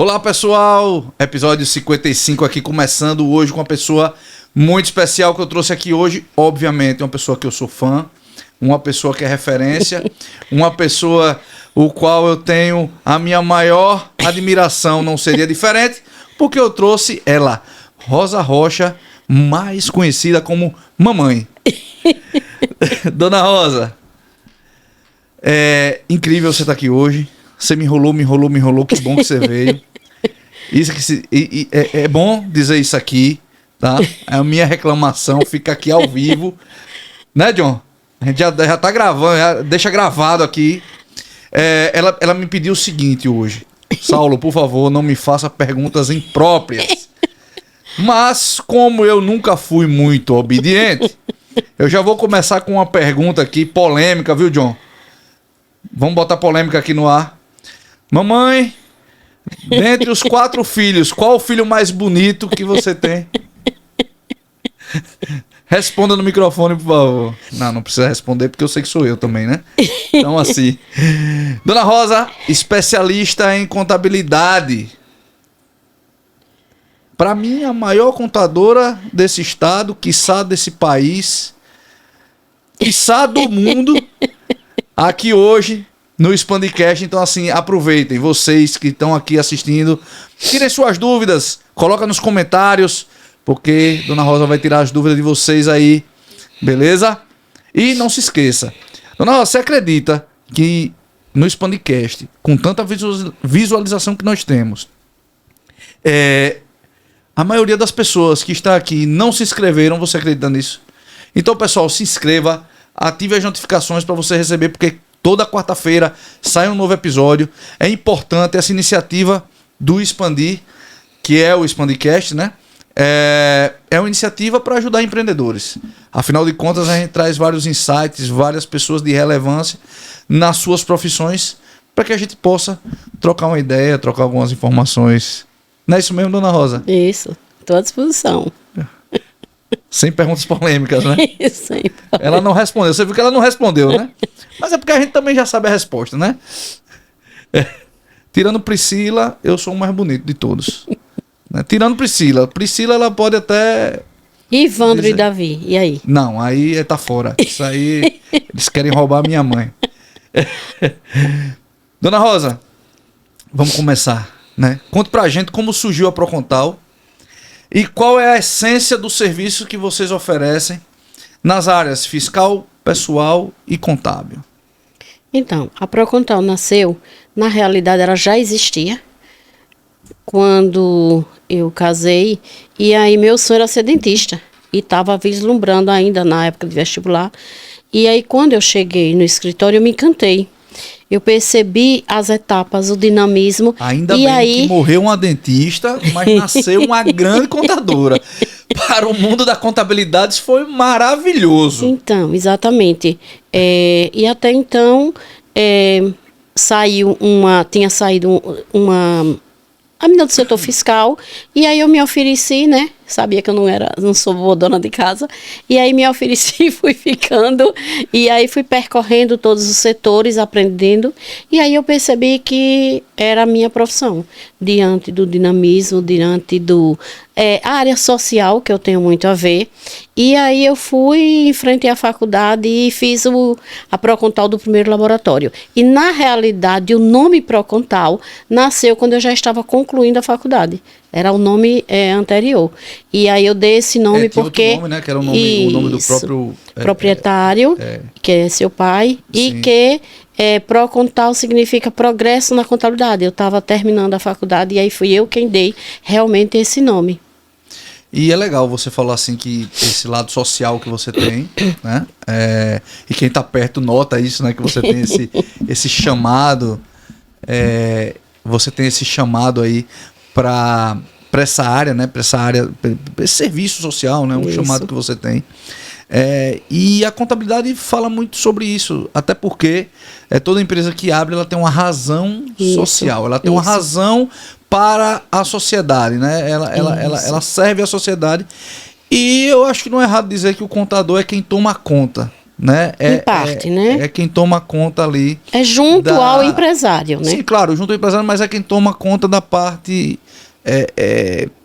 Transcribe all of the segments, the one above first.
Olá pessoal, episódio 55 aqui começando hoje com uma pessoa muito especial que eu trouxe aqui hoje. Obviamente uma pessoa que eu sou fã, uma pessoa que é referência, uma pessoa o qual eu tenho a minha maior admiração, não seria diferente, porque eu trouxe ela, Rosa Rocha, mais conhecida como Mamãe. Dona Rosa, é incrível você estar aqui hoje. Você me enrolou, que bom que você veio. Isso que é bom dizer isso aqui, tá? A minha reclamação fica aqui ao vivo. Né, John? A gente já tá gravando, deixa gravado aqui. Ela me pediu o seguinte hoje. Saulo, por favor, não me faça perguntas impróprias. Mas, como eu nunca fui muito obediente, eu já vou começar com uma pergunta aqui, polêmica, viu, John? Vamos botar polêmica aqui no ar. Mamãe, dentre os 4 filhos, qual o filho mais bonito que você tem? Responda no microfone, por favor. Não precisa responder porque eu sei que sou eu também, né? Então assim, Dona Rosa, especialista em contabilidade. Para mim, a maior contadora desse estado, quiçá desse país, quiçá do mundo, aqui hoje no Expandicast. Então assim, aproveitem, vocês que estão aqui assistindo, tirem suas dúvidas, coloca nos comentários, porque Dona Rosa vai tirar as dúvidas de vocês aí, beleza? E não se esqueça, Dona Rosa, você acredita que no Expandicast, com tanta visualização que nós temos, a maioria das pessoas que está aqui não se inscreveram? Você acredita nisso? Então, pessoal, se inscreva, ative as notificações para você receber, porque toda quarta-feira sai um novo episódio. É importante essa iniciativa do Expandir, que é o Expandicast, né? É uma iniciativa para ajudar empreendedores. Afinal de contas, a gente traz vários insights, várias pessoas de relevância nas suas profissões, para que a gente possa trocar uma ideia, trocar algumas informações. Não é isso mesmo, Dona Rosa? Isso, estou à disposição. Sem perguntas polêmicas, né? Sem Ela não respondeu. Você viu que ela não respondeu, né? Mas é porque a gente também já sabe a resposta, né? Tirando Priscila, eu sou o mais bonito de todos. Né? Tirando Priscila, ela pode até... Ivandro e Davi, e aí? Não, aí tá fora. Isso aí, eles querem roubar a minha mãe. Dona Rosa, vamos começar, né? Conte pra gente como surgiu a Procontal e qual é a essência do serviço que vocês oferecem nas áreas fiscal, pessoal e contábil. Então, a Procontal nasceu, na realidade ela já existia quando eu casei, e aí meu sonho era ser dentista, e estava vislumbrando ainda na época de vestibular, e aí quando eu cheguei no escritório eu me encantei. Eu percebi as etapas, o dinamismo. Ainda bem que morreu uma dentista, mas nasceu uma grande contadora. Para o mundo da contabilidade isso foi maravilhoso. Então, exatamente. E até então, tinha saído a menina do setor fiscal, e aí eu me ofereci, né? Sabia que eu não sou boa dona de casa, e aí me ofereci, fui ficando, e aí fui percorrendo todos os setores, aprendendo, e aí eu percebi que era a minha profissão, diante do dinamismo, diante a área social, que eu tenho muito a ver, e aí eu fui, enfrentei a faculdade e fiz a Procontal do primeiro laboratório. E na realidade o nome Procontal nasceu quando eu já estava concluindo a faculdade. Era o nome anterior. E aí eu dei esse nome porque... Outro nome, né? Que era o nome do próprio... proprietário, que é seu pai, sim. E que Procontal significa progresso na contabilidade. Eu estava terminando a faculdade e aí fui eu quem dei realmente esse nome. E é legal você falar assim que esse lado social que você tem, né? E quem está perto nota isso, né? Que você tem esse chamado, você tem esse chamado aí para essa área, né? Para essa área, esse serviço social, né? Um chamado que você tem. E a contabilidade fala muito sobre isso, até porque toda empresa que abre, ela tem uma razão social, ela tem uma razão para a sociedade, né? Ela serve à sociedade. E eu acho que não é errado dizer que o contador é quem toma conta né? Em parte, né? É quem toma conta ali. É junto ao empresário, né? Sim, claro, junto ao empresário, mas é quem toma conta da parte...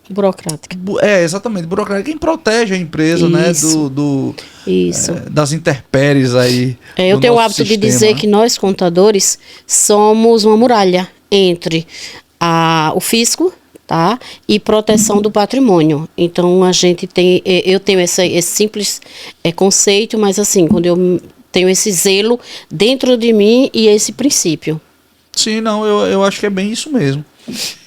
burocrática. Exatamente, burocrática. Quem protege a empresa, né? Isso. Das intempéries aí. Eu tenho o hábito de dizer que nós, contadores, somos uma muralha entre o fisco, tá? E proteção do patrimônio. Então, eu tenho esse simples conceito, mas assim, quando eu tenho esse zelo dentro de mim e esse princípio. Sim, não, eu acho que é bem isso mesmo.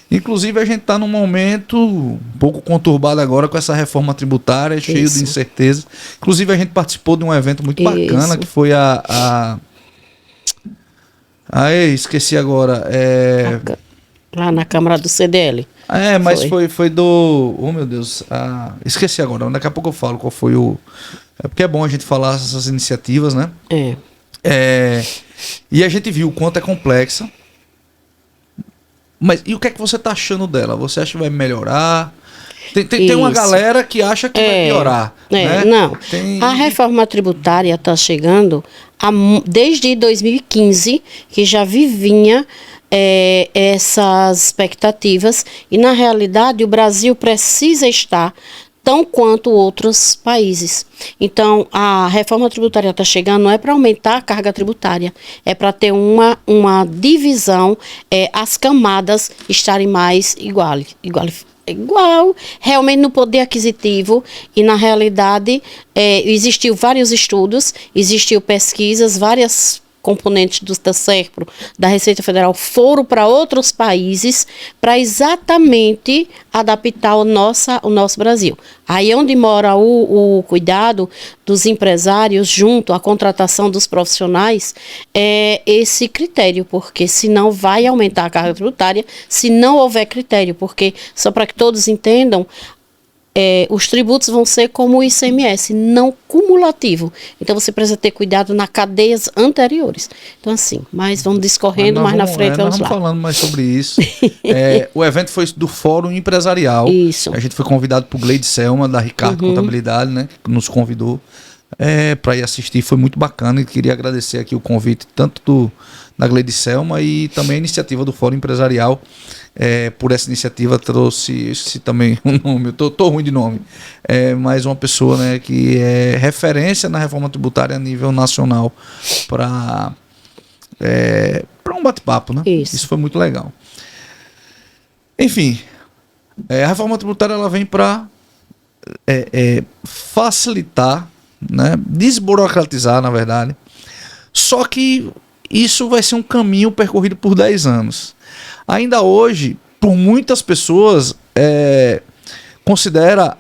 Inclusive, a gente está num momento um pouco conturbado agora com essa reforma tributária, cheio de incertezas. Inclusive, a gente participou de um evento muito bacana, que foi esqueci agora. Lá na Câmara do CDL. Mas foi do... Oh, meu Deus. Esqueci agora. Daqui a pouco eu falo qual foi o... porque é bom a gente falar essas iniciativas, né? E a gente viu o quanto é complexa. Mas e o que é que você está achando dela? Você acha que vai melhorar? Tem uma galera que acha que vai piorar. Né? Não. A reforma tributária está chegando desde 2015, que já vivinha essas expectativas, e na realidade o Brasil precisa estar tão quanto outros países. Então, a reforma tributária está chegando, não é para aumentar a carga tributária, é para ter uma divisão, as camadas estarem mais igual, realmente no poder aquisitivo, e na realidade existiu vários estudos, existiu pesquisas, várias componentes da SERPRO, da Receita Federal, foram para outros países para exatamente adaptar o nosso Brasil. Aí é onde mora o cuidado dos empresários junto à contratação dos profissionais, esse critério, porque senão vai aumentar a carga tributária se não houver critério, porque, só para que todos entendam, os tributos vão ser como o ICMS, não cumulativo. Então, você precisa ter cuidado nas cadeias anteriores. Então, assim, mas vamos discorrendo, mais na frente vamos lá. Falando mais sobre isso. O evento foi do Fórum Empresarial. Isso. A gente foi convidado por Gleide Selma, da Ricardo Contabilidade, né? Que nos convidou para ir assistir. Foi muito bacana e queria agradecer aqui o convite, tanto da Gleide Selma e também a iniciativa do Fórum Empresarial. Por essa iniciativa trouxe também um nome, eu tô ruim de nome, mas uma pessoa, né, que é referência na reforma tributária a nível nacional para um bate-papo, né? Isso foi muito legal. Enfim, a reforma tributária ela vem para facilitar, né, desburocratizar, na verdade, só que isso vai ser um caminho percorrido por 10 anos. Ainda hoje, por muitas pessoas, considera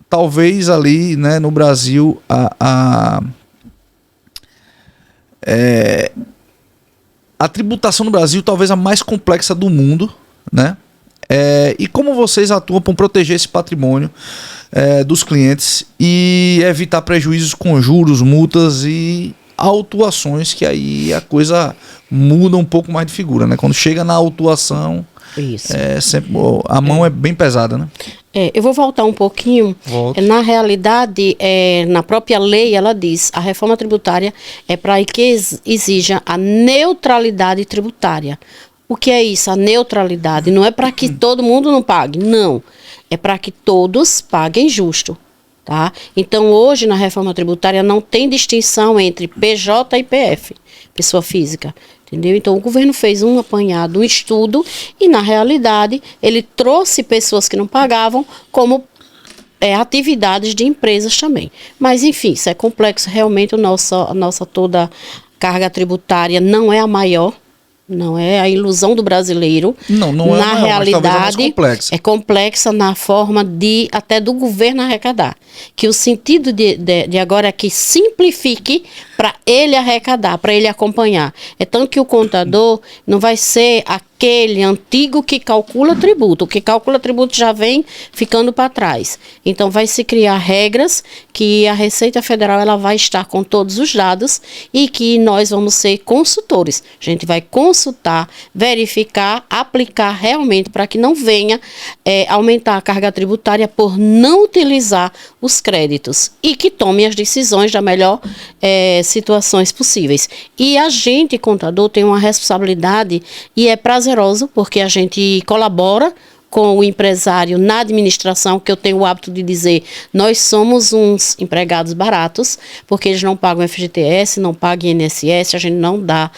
talvez ali, né, no Brasil a tributação no Brasil talvez a mais complexa do mundo, né? E como vocês atuam para proteger esse patrimônio dos clientes e evitar prejuízos com juros, multas e autuações, que aí a coisa muda um pouco mais de figura, né? Quando chega na autuação, sempre, a mão é bem pesada, né? Eu vou voltar um pouquinho. Na realidade, na própria lei, ela diz, a reforma tributária é para que exija a neutralidade tributária. O que é isso? A neutralidade não é para que todo mundo não pague, não. É para que todos paguem justo. Tá? Então, hoje, na reforma tributária, não tem distinção entre PJ e PF, pessoa física. Entendeu? Então, o governo fez um apanhado, um estudo, e, na realidade, ele trouxe pessoas que não pagavam como atividades de empresas também. Mas, enfim, isso é complexo. Realmente, a nossa toda carga tributária não é a maior. Não é a ilusão do brasileiro. Não é na realidade, é complexa na forma até do governo arrecadar. Que o sentido de agora é que simplifique para ele arrecadar, para ele acompanhar. É tanto que o contador não vai ser aquele antigo que calcula tributo. O que calcula tributo já vem ficando para trás. Então, vai se criar regras que a Receita Federal ela vai estar com todos os dados e que nós vamos ser consultores. A gente vai consultar, verificar, aplicar realmente para que não venha aumentar a carga tributária por não utilizar os créditos e que tome as decisões da melhor situações possíveis. E a gente, contador, tem uma responsabilidade e é prazeroso porque a gente colabora com o empresário na administração, que eu tenho o hábito de dizer, nós somos uns empregados baratos, porque eles não pagam FGTS, não pagam INSS, a gente não dá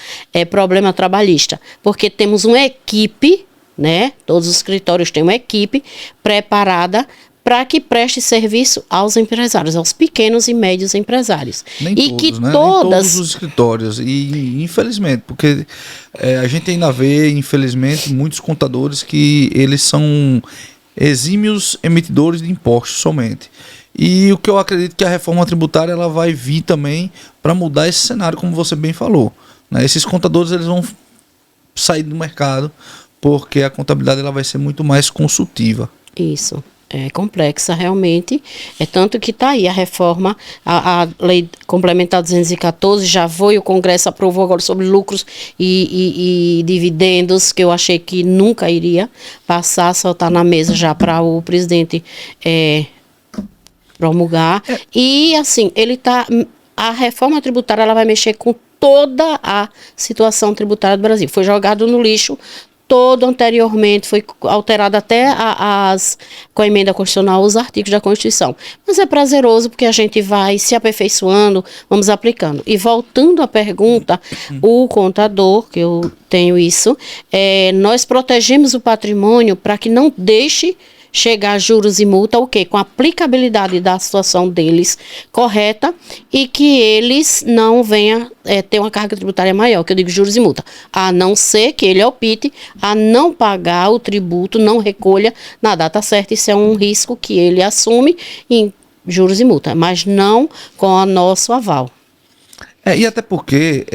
problema trabalhista, porque temos uma equipe, né? Todos os escritórios têm uma equipe preparada para que preste serviço aos empresários, aos pequenos e médios empresários. Nem e todos, que né? todas... Nem todos os escritórios. E infelizmente, porque a gente ainda vê, infelizmente, muitos contadores que eles são exímios emitidores de impostos somente. E o que eu acredito que a reforma tributária ela vai vir também para mudar esse cenário, como você bem falou, né? Esses contadores eles vão sair do mercado porque a contabilidade ela vai ser muito mais consultiva. Isso. É complexa realmente, tanto que está aí a reforma, a lei complementar 214 já foi, o Congresso aprovou agora sobre lucros e dividendos, que eu achei que nunca iria passar, só está na mesa já para o presidente promulgar. E assim, a reforma tributária ela vai mexer com toda a situação tributária do Brasil. Foi jogado no lixo todo anteriormente, foi alterado até com a emenda constitucional os artigos da Constituição. Mas é prazeroso porque a gente vai se aperfeiçoando, vamos aplicando. E voltando à pergunta, o contador, que eu tenho isso, nós protegemos o patrimônio para que não deixe chegar a juros e multa, o quê? Com a aplicabilidade da situação deles correta e que eles não venham ter uma carga tributária maior, que eu digo juros e multa, a não ser que ele opte a não pagar o tributo, não recolha na data certa. Isso é um risco que ele assume em juros e multa, mas não com o nosso aval. E até porque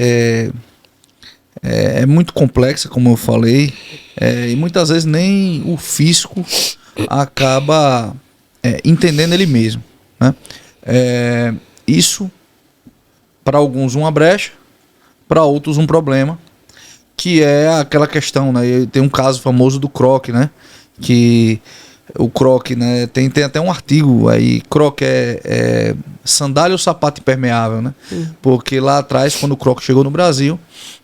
é muito complexa, como eu falei, e muitas vezes nem o fisco acaba entendendo ele mesmo, né? Isso, para alguns, uma brecha, para outros, um problema, que é aquela questão, né? Tem um caso famoso do croque, né? Que o croque, né? Tem até um artigo aí, croque é sandália ou sapato impermeável, né? Porque lá atrás, quando o croque chegou no Brasil,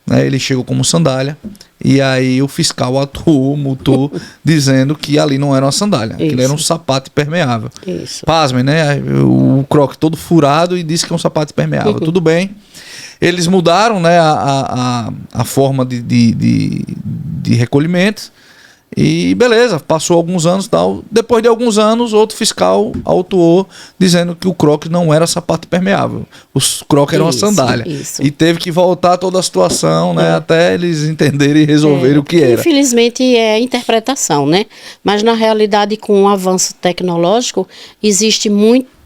né, ele chegou como sandália, e aí o fiscal atuou, multou, dizendo que ali não era uma sandália, que ele era um sapato impermeável. Isso. Pasmem, né? O croque todo furado e disse que é um sapato impermeável. Tudo bem. Eles mudaram, né, a forma de recolhimento. E beleza, passou alguns anos e tal. Depois de alguns anos, outro fiscal autuou dizendo que o croque não era sapato impermeável. O croque era uma sandália. Isso. E teve que voltar toda a situação, né? Até eles entenderem e resolverem o que era. Infelizmente é interpretação, né? Mas na realidade, com o avanço tecnológico, existe muitas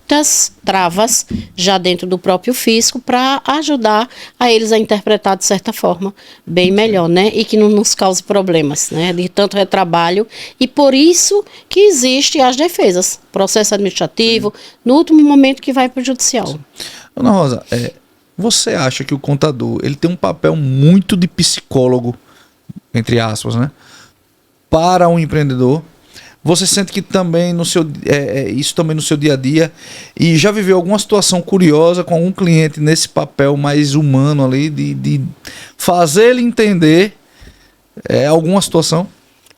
travas já dentro do próprio fisco para ajudar a eles a interpretar de certa forma bem melhor, né? E que não nos cause problemas, né? De tanto retrabalho. E por isso que existem as defesas, processo administrativo, no último momento que vai para o judicial. Ana Rosa, você acha que o contador ele tem um papel muito de psicólogo, entre aspas, né? Para um empreendedor? Você sente que também isso também no seu dia a dia, e já viveu alguma situação curiosa com algum cliente nesse papel mais humano ali, de fazer ele entender alguma situação?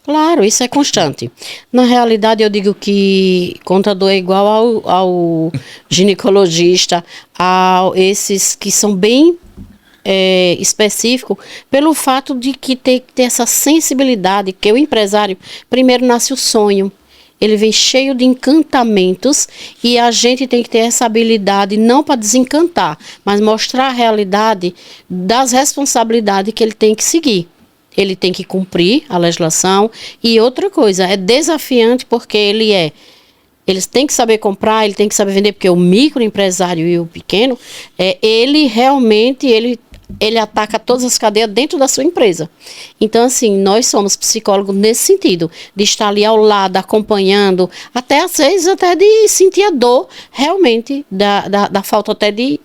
Claro, isso é constante. Na realidade, eu digo que contador é igual ao ginecologista, a esses que são bem específico, pelo fato de que tem que ter essa sensibilidade, que o empresário, primeiro nasce o sonho, ele vem cheio de encantamentos e a gente tem que ter essa habilidade não para desencantar, mas mostrar a realidade das responsabilidades que ele tem que seguir. Ele tem que cumprir a legislação e outra coisa, é desafiante porque eles têm que saber comprar, ele tem que saber vender, porque o microempresário e o pequeno, ele realmente ele ataca todas as cadeias dentro da sua empresa. Então, assim, nós somos psicólogos nesse sentido, de estar ali ao lado, acompanhando, até às vezes até de sentir a dor realmente da falta até de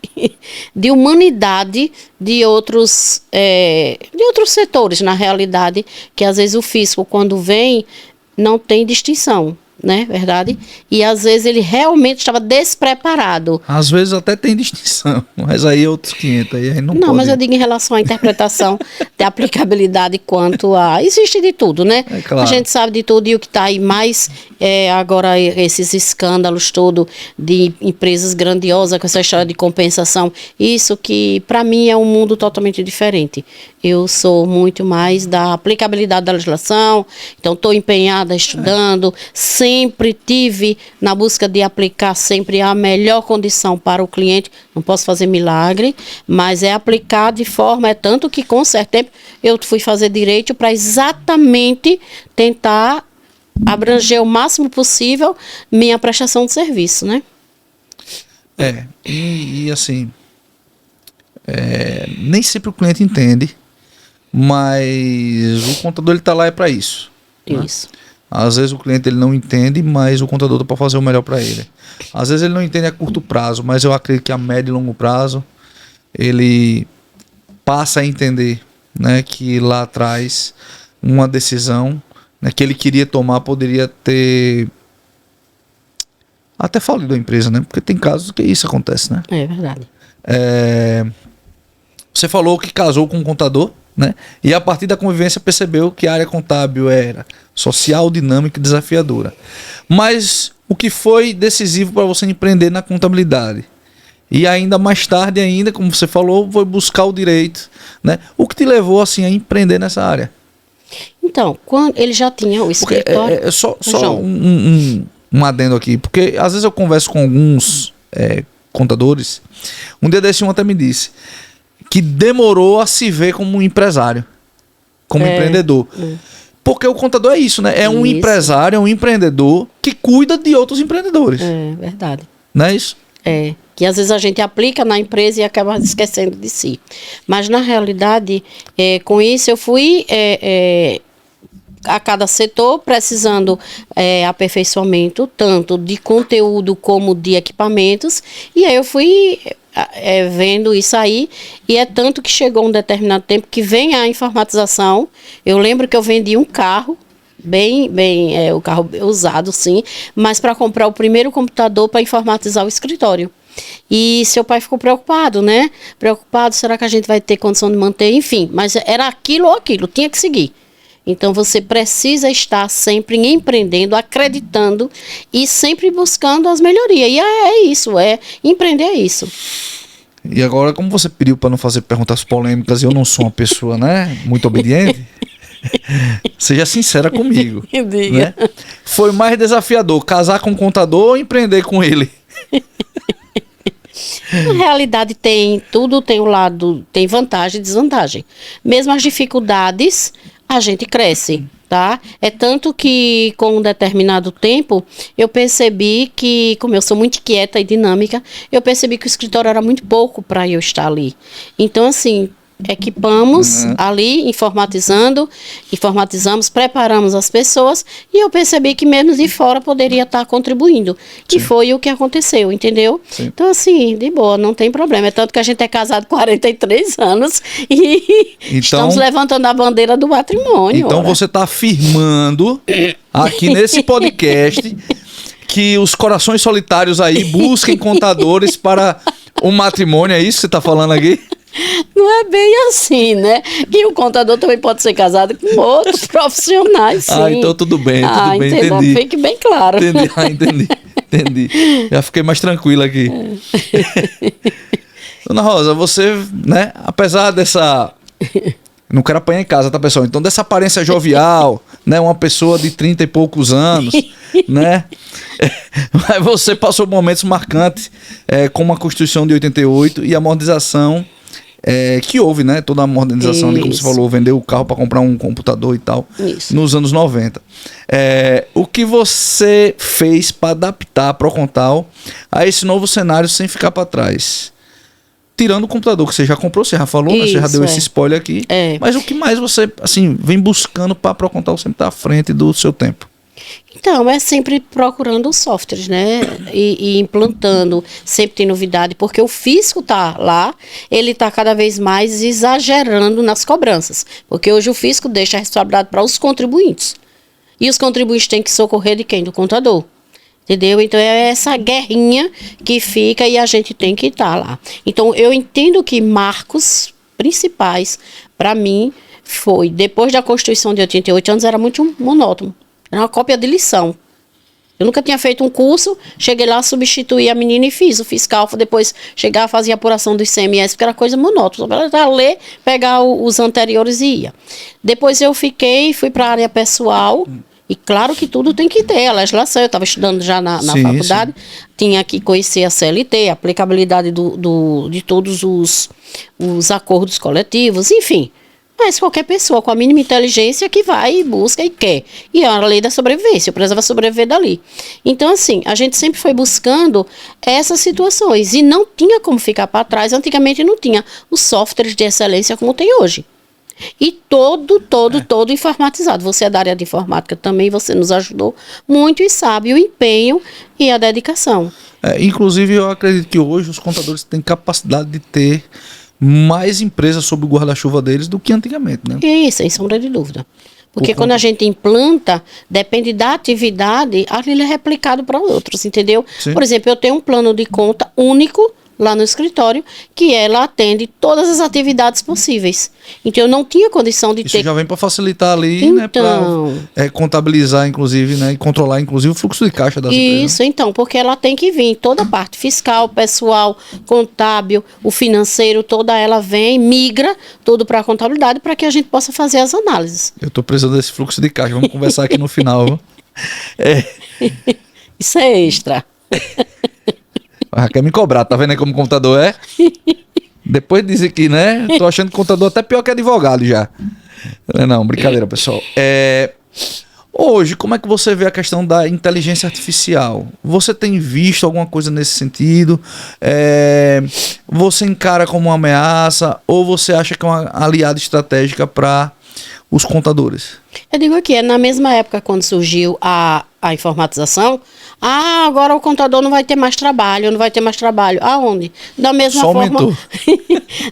humanidade de outros setores, na realidade, que às vezes o fisco, quando vem, não tem distinção. Né, verdade? E às vezes ele realmente estava despreparado. Às vezes até tem distinção, mas aí é outros 500, aí não Não, pode. mas eu digo em relação à interpretação de aplicabilidade quanto a... Existe de tudo, né? É claro. A gente sabe de tudo, e o que está aí mais agora, esses escândalos todos de empresas grandiosas com essa história de compensação, isso que para mim é um mundo totalmente diferente. Eu sou muito mais da aplicabilidade da legislação, então estou empenhada estudando, sempre tive na busca de aplicar sempre a melhor condição para o cliente. Não posso fazer milagre, mas é aplicar de forma, tanto que com certo tempo eu fui fazer direito para exatamente tentar abranger o máximo possível minha prestação de serviço, né? E assim, nem sempre o cliente entende, mas o contador ele tá lá para isso. Isso. Né? Às vezes o cliente ele não entende, mas o contador está para fazer o melhor para ele. Às vezes ele não entende a curto prazo, mas eu acredito que a médio e longo prazo ele passa a entender, né, que lá atrás uma decisão, né, que ele queria tomar poderia ter até falido a empresa, né? Porque tem casos que isso acontece, né? É verdade. Você falou que casou com um contador, né? E a partir da convivência percebeu que a área contábil era social, dinâmica e desafiadora. Mas o que foi decisivo para você empreender na contabilidade? E ainda mais tarde ainda, como você falou, foi buscar o direito, né? O que te levou assim a empreender nessa área? Então, quando ele já tinha o escritório... Só um adendo aqui, porque às vezes eu converso com alguns contadores. Um dia desse um até me disse que demorou a se ver como um empresário, como empreendedor. Porque o contador é isso, né? É um empresário, é um empreendedor que cuida de outros empreendedores. É verdade. Não é isso? Que às vezes a gente aplica na empresa e acaba esquecendo de si. Mas na realidade, com isso eu fui a cada setor precisando aperfeiçoamento, tanto de conteúdo como de equipamentos, e aí eu fui vendo isso aí, e é tanto que chegou um determinado tempo que vem a informatização. Eu lembro que eu vendi um carro, o carro usado sim, mas para comprar o primeiro computador para informatizar o escritório. E seu pai ficou preocupado, né? Preocupado, será que a gente vai ter condição de manter? Enfim, mas era aquilo ou aquilo, tinha que seguir. Então você precisa estar sempre empreendendo, acreditando e sempre buscando as melhorias. E isso, empreender é isso. E agora, como você pediu para não fazer perguntas polêmicas e eu não sou uma pessoa, né, muito obediente, seja sincera comigo. Diga. Né? Foi mais desafiador casar com um contador ou empreender com ele? Na realidade tudo tem um lado, tem vantagem e desvantagem. Mesmo as dificuldades, a gente cresce, tá? É tanto que com um determinado tempo, eu percebi que, como eu sou muito quieta e dinâmica, eu percebi que o escritório era muito pouco para eu estar ali. Então, assim, equipamos ali, informatizamos, preparamos as pessoas, e eu percebi que mesmo de fora poderia estar contribuindo. Sim. E foi o que aconteceu, entendeu? Sim. Então, assim, de boa, não tem problema. É tanto que a gente é casado há 43 anos e estamos levantando a bandeira do matrimônio. Então você está afirmando aqui nesse podcast que os corações solitários aí busquem contadores para o matrimônio, é isso que você está falando aqui? Não é bem assim, né? E o contador também pode ser casado com outros profissionais, sim. Então tudo bem, entendi. Fique bem claro. Entendi. Já fiquei mais tranquilo aqui. Dona Rosa, você, né, apesar dessa... Não quero apanhar em casa, tá, pessoal? Então, dessa aparência jovial, né, uma pessoa de 30 e poucos anos, né? Mas você passou momentos marcantes, como a Constituição de 88 e a modernização que houve, né? Toda a modernização, ali, como você falou, vendeu o carro para comprar um computador e tal, nos anos 90. O que você fez para adaptar a Procontal a esse novo cenário sem ficar para trás? tirando o computador que você já comprou, você já falou, né? Você já deu esse spoiler aqui. Mas o que mais você, assim, vem buscando para a Procontal sempre estar à frente do seu tempo? Então, é sempre procurando softwares, né? E implantando, sempre tem novidade, porque o fisco tá lá, ele tá cada vez mais exagerando nas cobranças. Porque hoje o fisco deixa a responsabilidade para os contribuintes. E os contribuintes têm que socorrer de quem? Do contador. Entendeu? Então é essa guerrinha que fica e a gente tem que estar lá. Então eu entendo que marcos principais, para mim, foi, depois da Constituição de 88 anos, era muito monótono. Era uma cópia de lição. Eu nunca tinha feito um curso, cheguei lá, substituí a menina e fiz o fiscal, depois chegar, fazia a apuração do ICMS, porque era coisa monótona. Só ler, pegar os anteriores e ia. Depois eu fui para a área pessoal, e claro que tudo tem que ter a legislação. Eu estava estudando já na faculdade, tinha que conhecer a CLT, a aplicabilidade de todos os acordos coletivos, enfim. Mas qualquer pessoa com a mínima inteligência que vai, busca e quer. E é a lei da sobrevivência, eu precisava sobreviver dali. Então, assim, a gente sempre foi buscando essas situações. E não tinha como ficar para trás. Antigamente não tinha os softwares de excelência como tem hoje. E todo informatizado. Você é da área de informática também, você nos ajudou muito e sabe o empenho e a dedicação. Inclusive, eu acredito que hoje os contadores têm capacidade de ter mais empresas sob o guarda-chuva deles do que antigamente, né? Isso, sem sombra de dúvida. Porque quando a gente implanta, depende da atividade, aquilo é replicado para outros, entendeu? Sim. Por exemplo, eu tenho um plano de conta único lá no escritório, que ela atende todas as atividades possíveis. Então, eu não tinha condição de ter... Isso já vem para facilitar ali, então, né? Para contabilizar, inclusive, né? E controlar, inclusive, o fluxo de caixa das empresas. Isso, então, porque ela tem que vir, toda a parte fiscal, pessoal, contábil, o financeiro, toda ela vem, migra tudo para a contabilidade, para que a gente possa fazer as análises. Eu estou precisando desse fluxo de caixa, vamos conversar aqui no final. Isso é extra. Quer me cobrar, tá vendo aí como o computador é? Depois de dizer que, né? Tô achando que o computador até pior que advogado já. Não, brincadeira, pessoal. Hoje, como é que você vê a questão da inteligência artificial? Você tem visto alguma coisa nesse sentido? Você encara como uma ameaça ou você acha que é uma aliada estratégica para os contadores? Eu digo aqui, na mesma época quando surgiu a informatização, agora o contador não vai ter mais trabalho, Aonde? Da mesma Só forma. aumentou.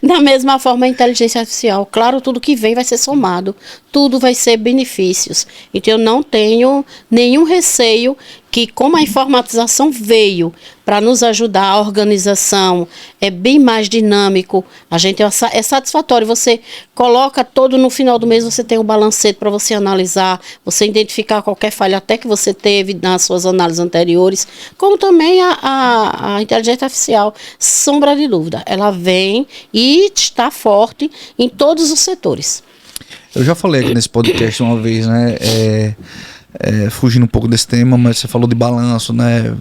Da mesma forma, a inteligência artificial. Claro, tudo que vem vai ser somado, tudo vai ser benefícios. Então, eu não tenho nenhum receio que, como a informatização veio para nos ajudar, a organização é bem mais dinâmico, a gente é satisfatório. Você coloca todo no final do mês, você tem um balancete para você analisar, você identificar qualquer falha até que você teve nas suas análises anteriores, como também a inteligência artificial, sombra de dúvida, ela vem e está forte em todos os setores. Eu já falei aqui nesse podcast uma vez, né? Fugindo um pouco desse tema, mas você falou de balanço, né?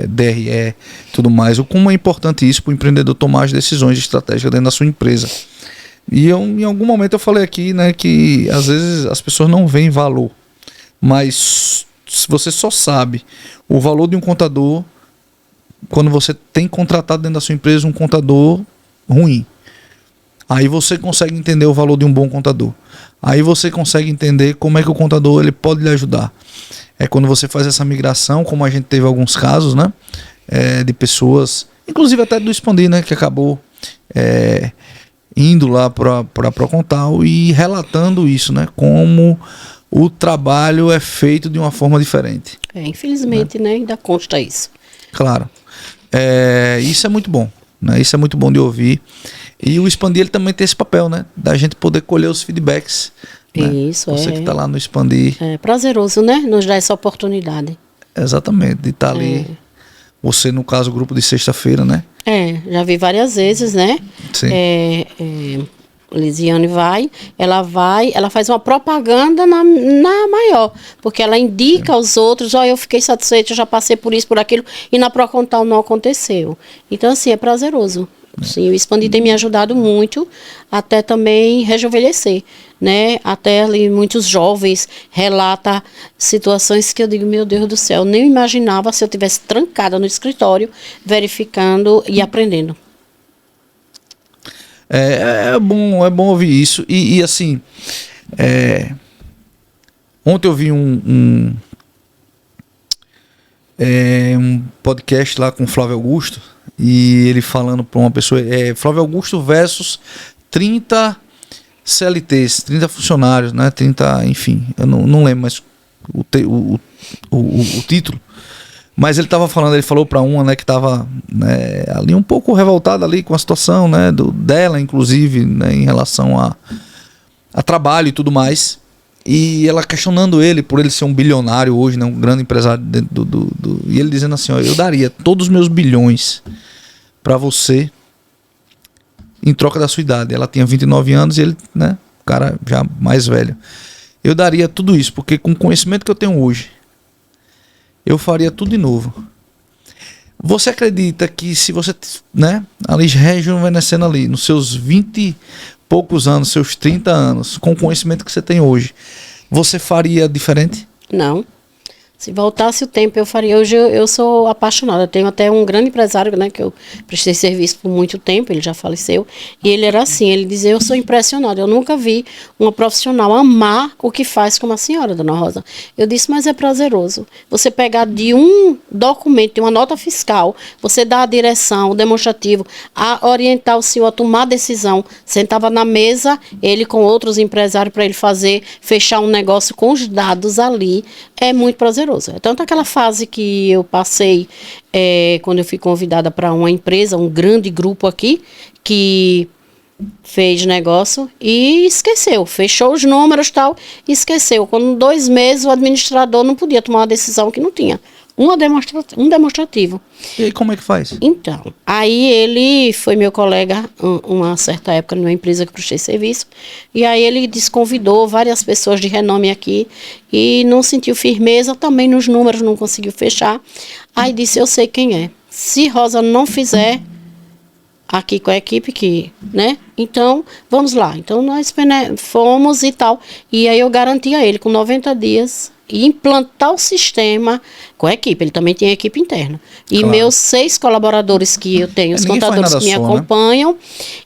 DRE e tudo mais. Como é importante isso para o empreendedor tomar as decisões estratégicas dentro da sua empresa. E em algum momento eu falei aqui, né, que às vezes as pessoas não veem valor, mas você só sabe o valor de um contador quando você tem contratado dentro da sua empresa um contador ruim. Aí você consegue entender o valor de um bom contador. Aí você consegue entender como é que o contador ele pode lhe ajudar. É quando você faz essa migração, como a gente teve alguns casos, né? De pessoas, inclusive até do Expandi, né? Que acabou indo lá para a Procontal e relatando isso, né? Como o trabalho é feito de uma forma diferente. Infelizmente, né? Ainda consta isso. Claro. Isso é muito bom, né? Isso é muito bom de ouvir. E o Expandi ele também tem esse papel, né? Da gente poder colher os feedbacks. Né? Isso, Você que está lá no Expandi. É prazeroso, né? Nos dar essa oportunidade. Exatamente, de estar ali. Você, no caso, o grupo de sexta-feira, né? Já vi várias vezes, né? Sim. Lisiane ela faz uma propaganda na maior, porque ela indica aos outros, eu fiquei satisfeita, eu já passei por isso, por aquilo, e na Procontal não aconteceu. Então, assim, é prazeroso. Sim, o Expandi tem me ajudado muito, até também rejuvenescer, né? Até ali muitos jovens relatam situações que eu digo, meu Deus do céu, nem imaginava se eu tivesse trancada no escritório, verificando e aprendendo. É bom ouvir isso. E assim, ontem eu vi um podcast lá com o Flávio Augusto, e ele falando para uma pessoa, Flávio Augusto versus 30 CLTs, 30 funcionários, né? 30, enfim, eu não lembro mais o título. Mas ele falou para uma, né, que estava, né, ali um pouco revoltada ali com a situação, né, dela, inclusive, né, em relação a trabalho e tudo mais. E ela questionando ele por ele ser um bilionário hoje, né, um grande empresário dentro e ele dizendo assim, ó, eu daria todos os meus bilhões para você em troca da sua idade. Ela tinha 29 anos e ele, né, o cara já mais velho. Eu daria tudo isso, porque com o conhecimento que eu tenho hoje, eu faria tudo de novo. Você acredita que se você, né, ali rejuvenescendo ali, nos seus 20 e poucos anos, seus 30 anos, com o conhecimento que você tem hoje, você faria diferente? Não. Se voltasse o tempo, eu faria. Hoje eu sou apaixonada. Eu tenho até um grande empresário, né, que eu prestei serviço por muito tempo, ele já faleceu. E ele era assim, ele dizia, eu sou impressionada. Eu nunca vi uma profissional amar o que faz como a senhora, dona Rosa. Eu disse, mas é prazeroso. Você pegar de um documento, de uma nota fiscal, você dá a direção, o demonstrativo, a orientar o senhor a tomar decisão. Sentava na mesa, ele com outros empresários para ele fechar um negócio com os dados ali. É muito prazeroso. Tanto aquela fase que eu passei quando eu fui convidada para uma empresa, um grande grupo aqui, que fez negócio e esqueceu, fechou os números e tal, e esqueceu. Quando 2 meses o administrador não podia tomar uma decisão que não tinha. Um demonstrativo. E aí, como é que faz? Então, aí ele foi meu colega uma certa época numa empresa que eu prestei serviço, e aí ele desconvidou várias pessoas de renome aqui e não sentiu firmeza, também nos números não conseguiu fechar. Aí disse, eu sei quem é. Se Rosa não fizer aqui com a equipe né? Então, vamos lá. Então, nós fomos e tal. E aí eu garanti a ele, com 90 dias, implantar o sistema com a equipe. Ele também tem a equipe interna. E claro, meus 6 colaboradores que eu tenho, os contadores que me acompanham. Né?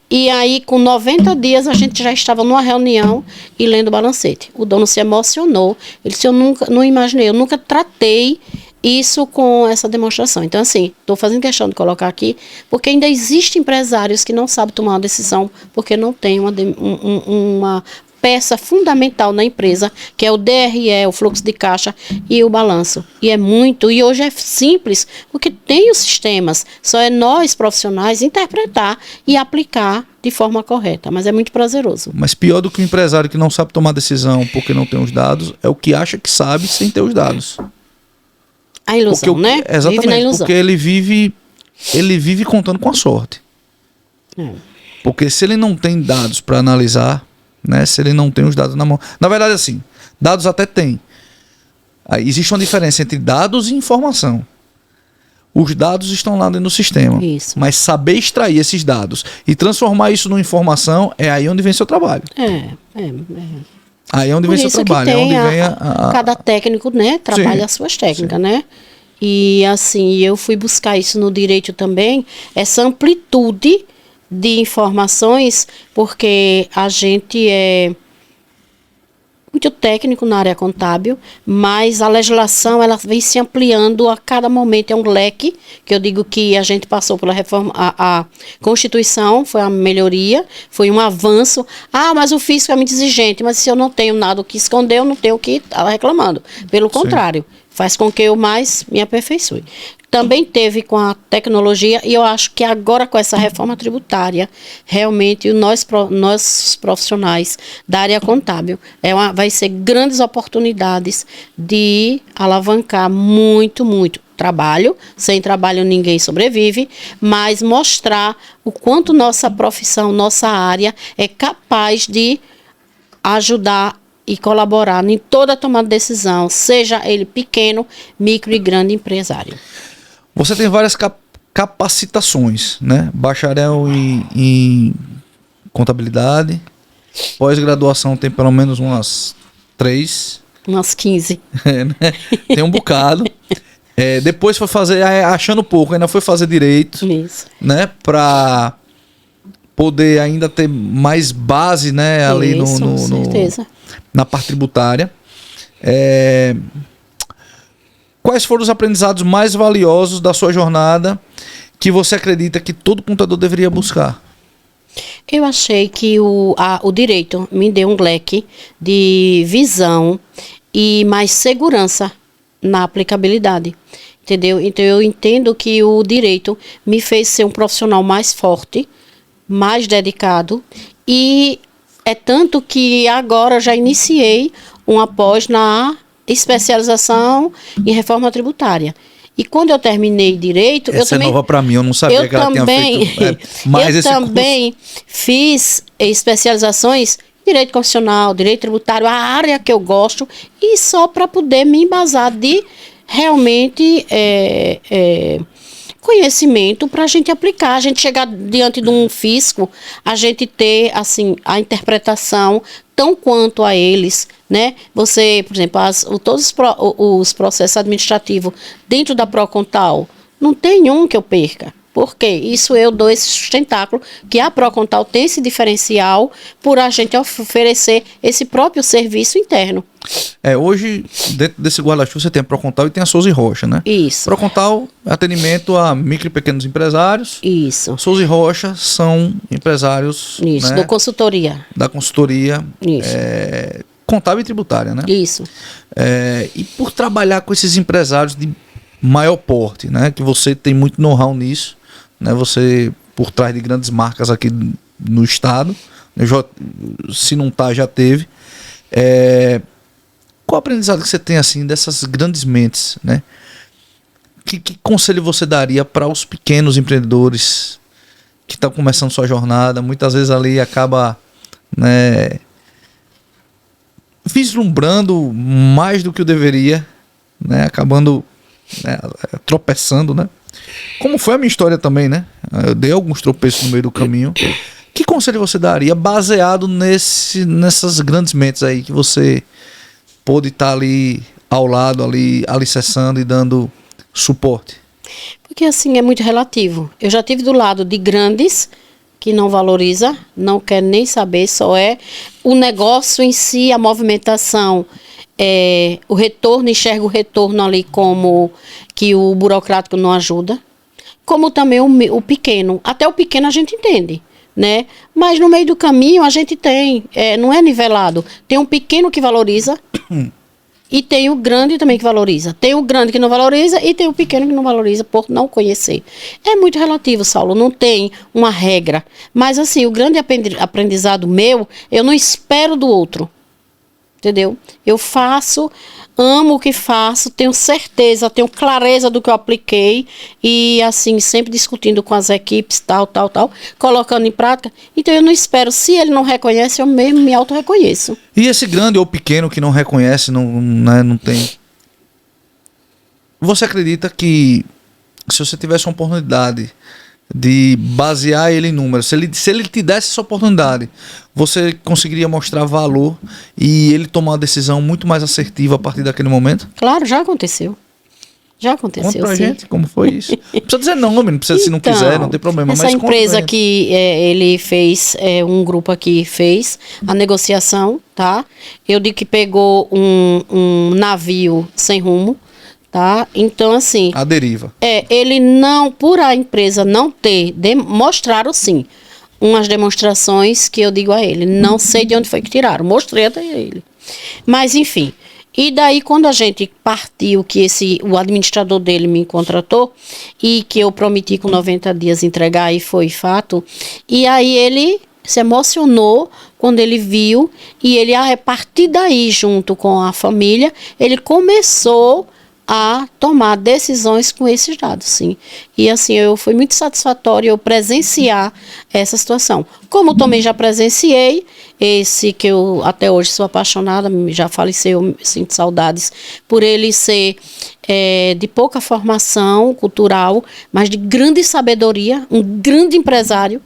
E aí, com 90 dias, a gente já estava numa reunião e lendo o balancete. O dono se emocionou. Ele disse, eu não imaginei, eu nunca tratei isso com essa demonstração. Então, assim, estou fazendo questão de colocar aqui, porque ainda existem empresários que não sabem tomar uma decisão, porque não tem uma peça fundamental na empresa, que é o DRE, o fluxo de caixa e o balanço. E hoje é simples, porque tem os sistemas, só é nós, profissionais, interpretar e aplicar de forma correta, mas é muito prazeroso. Mas pior do que o empresário que não sabe tomar decisão porque não tem os dados, é o que acha que sabe sem ter os dados. A ilusão, né? Exatamente, vive na ilusão. Porque ele vive contando com a sorte. Porque se ele não tem dados para analisar, né? Se ele não tem os dados na mão. Na verdade, assim, dados até tem. Aí, existe uma diferença entre dados e informação. Os dados estão lá dentro do sistema. Isso. Mas saber extrair esses dados e transformar isso numa informação é aí onde vem seu trabalho. Aí é onde vem seu trabalho. É onde vem cada técnico, né, trabalha as suas técnicas, né? E assim, eu fui buscar isso no direito também, essa amplitude de informações, porque a gente é muito técnico na área contábil, mas a legislação ela vem se ampliando a cada momento, é um leque, que eu digo que a gente passou pela reforma, a Constituição foi a melhoria, foi um avanço. Mas o fisco é muito exigente, mas se eu não tenho nada o que esconder, eu não tenho o que estar reclamando. Pelo contrário, faz com que eu mais me aperfeiçoe. Também teve com a tecnologia, e eu acho que agora com essa reforma tributária, realmente nós profissionais da área contábil, vai ser grandes oportunidades de alavancar muito, muito trabalho. Sem trabalho ninguém sobrevive, mas mostrar o quanto nossa profissão, nossa área é capaz de ajudar e colaborar em toda a tomada de decisão, seja ele pequeno, micro e grande empresário. Você tem várias capacitações, né? Bacharel em contabilidade, pós-graduação tem pelo menos umas 3. Umas 15. Né? Tem um bocado. Depois foi fazer, achando pouco, ainda foi fazer direito. Isso. Né? Para poder ainda ter mais base, né, ali Isso, certeza. na parte tributária. Quais foram os aprendizados mais valiosos da sua jornada que você acredita que todo contador deveria buscar? Eu achei que o direito me deu um leque de visão e mais segurança na aplicabilidade, entendeu? Então eu entendo que o direito me fez ser um profissional mais forte, mais dedicado, e é tanto que agora já iniciei uma pós na especialização em reforma tributária. E quando eu terminei direito, Essa eu também... é nova para mim, eu não sabia que ela tinha feito mais esse curso. Eu também fiz especializações em direito constitucional, direito tributário, a área que eu gosto, e só para poder me embasar de realmente conhecimento para a gente aplicar, a gente chegar diante de um fisco, a gente ter assim a interpretação tão quanto a eles, né? Você, por exemplo, todos os processos administrativos dentro da Procontal, não tem um que eu perca. Por quê? Isso eu dou esse sustentáculo, que a Procontal tem esse diferencial por a gente oferecer esse próprio serviço interno. Hoje, dentro desse guarda-chuva, você tem a Procontal e tem a Souza e Rocha, né? Isso. Procontal, atendimento a micro e pequenos empresários. Isso. Souza e Rocha são empresários... Isso, né, da consultoria. Da consultoria. Isso. Contábil e tributária, né? Isso. E por trabalhar com esses empresários de maior porte, né? Que você tem muito know-how nisso, né? Você, por trás de grandes marcas aqui no estado, se não tá, já teve. Qual o aprendizado que você tem, assim, dessas grandes mentes, né? Que conselho você daria para os pequenos empreendedores que estão começando sua jornada? Muitas vezes ali acaba, né, vislumbrando mais do que o deveria, né? Acabando, né, tropeçando, né? Como foi a minha história também, né? Eu dei alguns tropeços no meio do caminho. Que conselho você daria baseado nessas grandes mentes aí que você pôde estar ali ao lado, ali alicerçando e dando suporte? Porque assim é muito relativo. Eu já tive do lado de grandes que não valoriza, não quer nem saber, só é o negócio em si, a movimentação, o retorno, enxerga o retorno ali como que o burocrático não ajuda, como também o pequeno. Até o pequeno a gente entende, né? Mas no meio do caminho a gente tem, não é nivelado. Tem um pequeno que valoriza e tem o grande também que valoriza. Tem o grande que não valoriza e tem o pequeno que não valoriza por não conhecer. É muito relativo, Saulo, não tem uma regra. Mas assim, o grande aprendizado meu, eu não espero do outro. Entendeu? Eu faço, amo o que faço, tenho certeza, tenho clareza do que eu apliquei e assim, sempre discutindo com as equipes, tal, colocando em prática. Então eu não espero, se ele não reconhece, eu mesmo me auto-reconheço. E esse grande ou pequeno que não reconhece, não tem... Você acredita que se você tivesse uma oportunidade de basear ele em números, se ele te desse essa oportunidade, você conseguiria mostrar valor e ele tomar uma decisão muito mais assertiva a partir daquele momento? Claro, já aconteceu. Já aconteceu, conta pra sim. gente como foi isso. Não precisa dizer nome, não precisa, se não quiser, não tem problema. Essa mas empresa que ele fez, um grupo aqui fez a negociação, tá? Eu digo que pegou um navio sem rumo, tá? Então, assim... A deriva. Ele não, por a empresa não ter, mostraram sim, umas demonstrações que eu digo a ele, não sei de onde foi que tiraram, mostrei até a ele. Mas, enfim, e daí quando a gente partiu, que o administrador dele me contratou, e que eu prometi com 90 dias entregar, e foi fato, e aí ele se emocionou quando ele viu, e ele, a partir daí, junto com a família, ele começou a tomar decisões com esses dados, sim. E assim, foi muito satisfatório eu presenciar essa situação. Como também já presenciei esse que eu até hoje sou apaixonada, já faleceu, sinto saudades, por ele ser de pouca formação cultural, mas de grande sabedoria, um grande empresário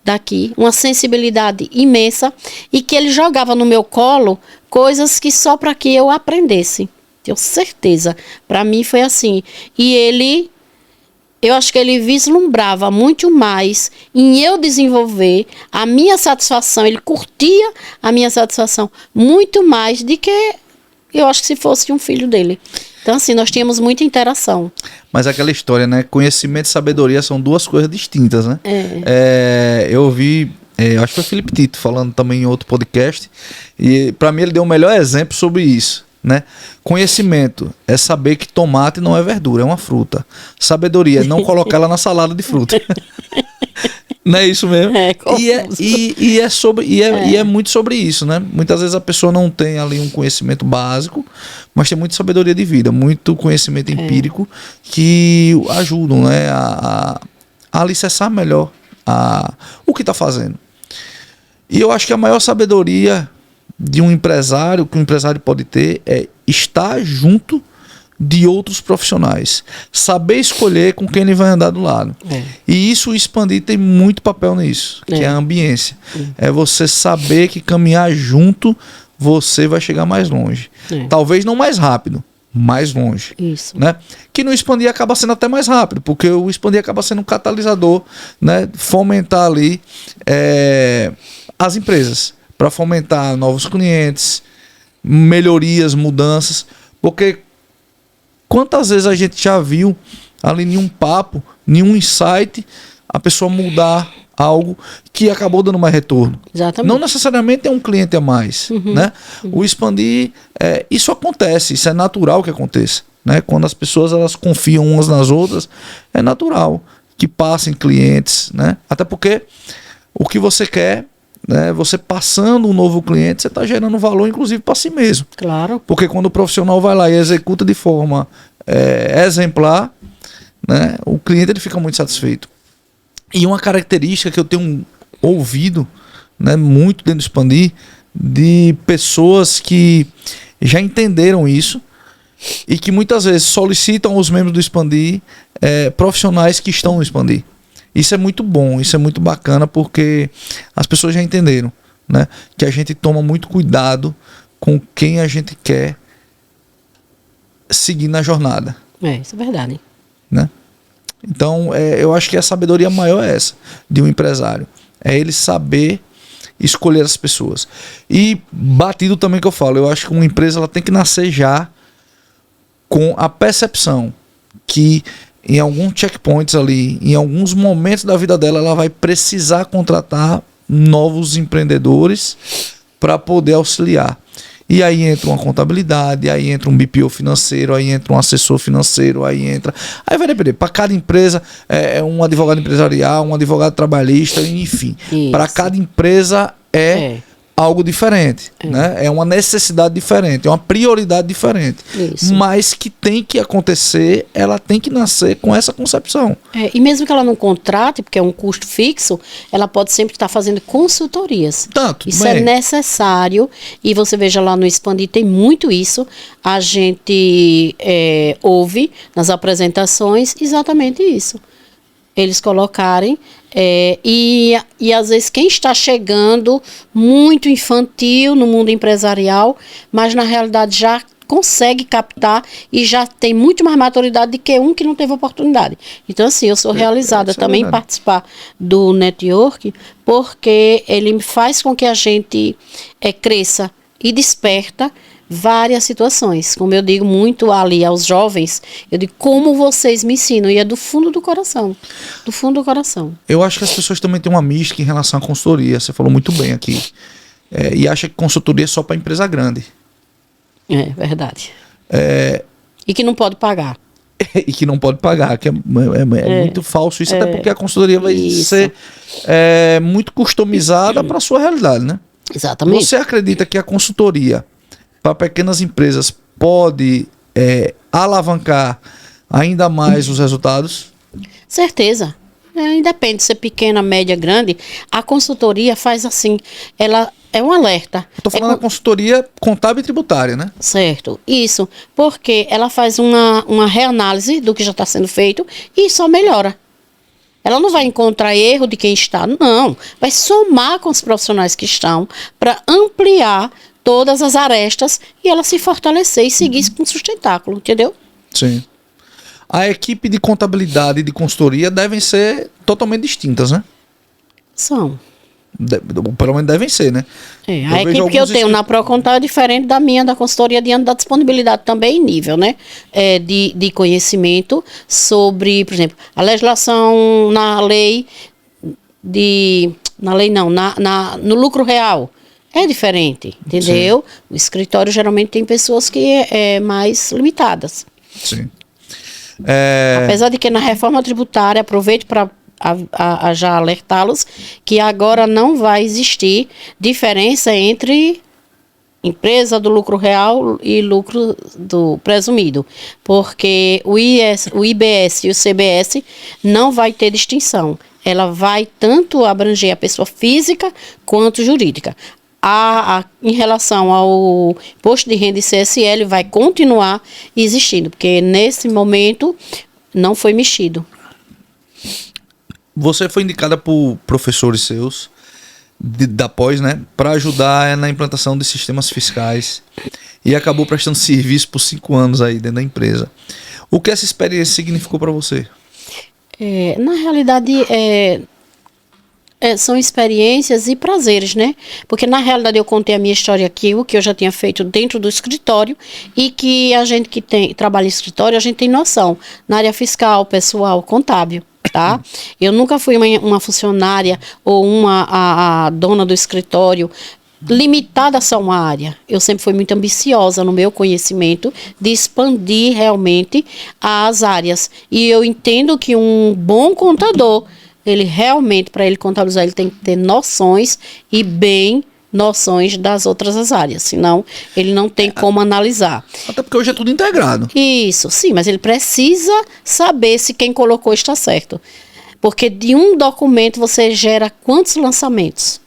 daqui, uma sensibilidade imensa, e que ele jogava no meu colo coisas que só para que eu aprendesse. Tenho certeza. Para mim foi assim. E ele eu acho que ele vislumbrava muito mais em eu desenvolver a minha satisfação, ele curtia a minha satisfação muito mais do que eu acho que se fosse um filho dele. Então, assim, nós tínhamos muita interação. Mas aquela história, né? Conhecimento e sabedoria são duas coisas distintas, né? Eu ouvi, acho que foi o Felipe Tito falando também em outro podcast, e para mim ele deu o melhor exemplo sobre isso, né? Conhecimento é saber que tomate não é verdura, é uma fruta. Sabedoria é não colocar ela na salada de fruta. Não é isso mesmo? E é muito sobre isso, né? Muitas vezes a pessoa não tem ali um conhecimento básico, mas tem muita sabedoria de vida, muito conhecimento empírico que ajudam, né, a alicerçar melhor o que está fazendo. E eu acho que a maior sabedoria de um empresário, que um empresário pode ter, é estar junto de outros profissionais. Saber escolher com quem ele vai andar do lado. E isso, o Expandir tem muito papel nisso, que é a ambiência. É você saber que caminhar junto, você vai chegar mais longe. Talvez não mais rápido, mais longe. Isso. Né? Que no Expandir acaba sendo até mais rápido, porque o Expandir acaba sendo um catalisador, né? Fomentar ali as empresas, para fomentar novos clientes, melhorias, mudanças, porque quantas vezes a gente já viu ali em um papo, em um insight, a pessoa mudar algo que acabou dando mais retorno. Exatamente. Não necessariamente é um cliente a mais, né? O Expandir, isso acontece, isso é natural que aconteça, né? Quando as pessoas elas confiam umas nas outras, é natural que passem clientes, né? Até porque o que você quer, né, você passando um novo cliente, você está gerando valor, inclusive, para si mesmo. Claro. Porque quando o profissional vai lá e executa de forma exemplar, né, o cliente ele fica muito satisfeito. E uma característica que eu tenho ouvido, né, muito dentro do Expandir, de pessoas que já entenderam isso e que muitas vezes solicitam aos membros do Expandir profissionais que estão no Expandir. Isso é muito bom, isso é muito bacana, porque as pessoas já entenderam, né, que a gente toma muito cuidado com quem a gente quer seguir na jornada. Isso é verdade. Né? Então, eu acho que a sabedoria maior é essa, de um empresário. É ele saber escolher as pessoas. E batido também que eu falo, eu acho que uma empresa ela tem que nascer já com a percepção que em alguns checkpoints ali, em alguns momentos da vida dela, ela vai precisar contratar novos empreendedores para poder auxiliar. E aí entra uma contabilidade, aí entra um BPO financeiro, aí entra um assessor financeiro, aí vai depender. Para cada empresa, um advogado empresarial, um advogado trabalhista, enfim. Para cada empresa algo diferente, né? É uma necessidade diferente, é uma prioridade diferente. Isso. Mas que tem que acontecer, ela tem que nascer com essa concepção. E mesmo que ela não contrate, porque é um custo fixo, ela pode sempre estar fazendo consultorias. Isso é necessário, e você veja lá no Expandir, tem muito isso. A gente ouve nas apresentações exatamente isso. Eles colocarem, e às vezes quem está chegando muito infantil no mundo empresarial, mas na realidade já consegue captar e já tem muito mais maturidade do que um que não teve oportunidade. Então, assim, eu sou realizada também em participar do network, porque ele faz com que a gente cresça e desperta várias situações. Como eu digo muito ali aos jovens, eu digo, como vocês me ensinam, e é do fundo do coração. Do fundo do coração. Eu acho que as pessoas também têm uma mística em relação à consultoria. Você falou muito bem aqui. E acha que consultoria é só para empresa grande. É verdade. E que não pode pagar. E que não pode pagar, que é muito falso isso, até porque a consultoria vai ser muito customizada para a sua realidade, né? Exatamente. Você acredita que a consultoria para pequenas empresas pode alavancar ainda mais os resultados? Certeza. Independe de ser pequena, média, grande, a consultoria faz assim, ela é um alerta. Estou falando da consultoria contábil e tributária, né? Certo, isso, porque ela faz uma reanálise do que já está sendo feito e só melhora. Ela não vai encontrar erro de quem está, não. Vai somar com os profissionais que estão para ampliar todas as arestas e ela se fortalecer e seguir com sustentáculo, entendeu? Sim. a equipe de contabilidade e de consultoria devem ser totalmente distintas, né? São. Pelo menos devem ser, né? A equipe que eu tenho na Procontal é diferente da minha, da consultoria, diante da disponibilidade também em nível, né? De conhecimento sobre, por exemplo, a legislação na lei na lei não, no lucro real. É diferente, entendeu? Sim. O escritório geralmente tem pessoas que é mais limitadas. Sim. Apesar de que na reforma tributária, aproveito para já alertá-los que agora não vai existir diferença entre empresa do lucro real e lucro do presumido, porque o IBS e o CBS não vai ter distinção. Ela vai tanto abranger a pessoa física quanto jurídica. Em relação ao imposto de renda e CSL, vai continuar existindo, porque nesse momento não foi mexido. Você foi indicada por professores seus da pós, né, para ajudar na implantação de sistemas fiscais e acabou prestando serviço por 5 anos aí dentro da empresa. O que essa experiência significou para você? Na realidade, são experiências e prazeres, né? Porque na realidade eu contei a minha história aqui, o que eu já tinha feito dentro do escritório e que a gente que trabalha em escritório, a gente tem noção na área fiscal, pessoal, contábil. Tá? Eu nunca fui uma funcionária ou a dona do escritório limitada só a uma área. Eu sempre fui muito ambiciosa no meu conhecimento de expandir realmente as áreas. E eu entendo que um bom contador, ele realmente, para ele contabilizar, ele tem que ter noções e noções das outras áreas, senão ele não tem como analisar. Até porque hoje é tudo integrado. Isso, sim, mas ele precisa saber se quem colocou está certo. Porque de um documento você gera quantos lançamentos?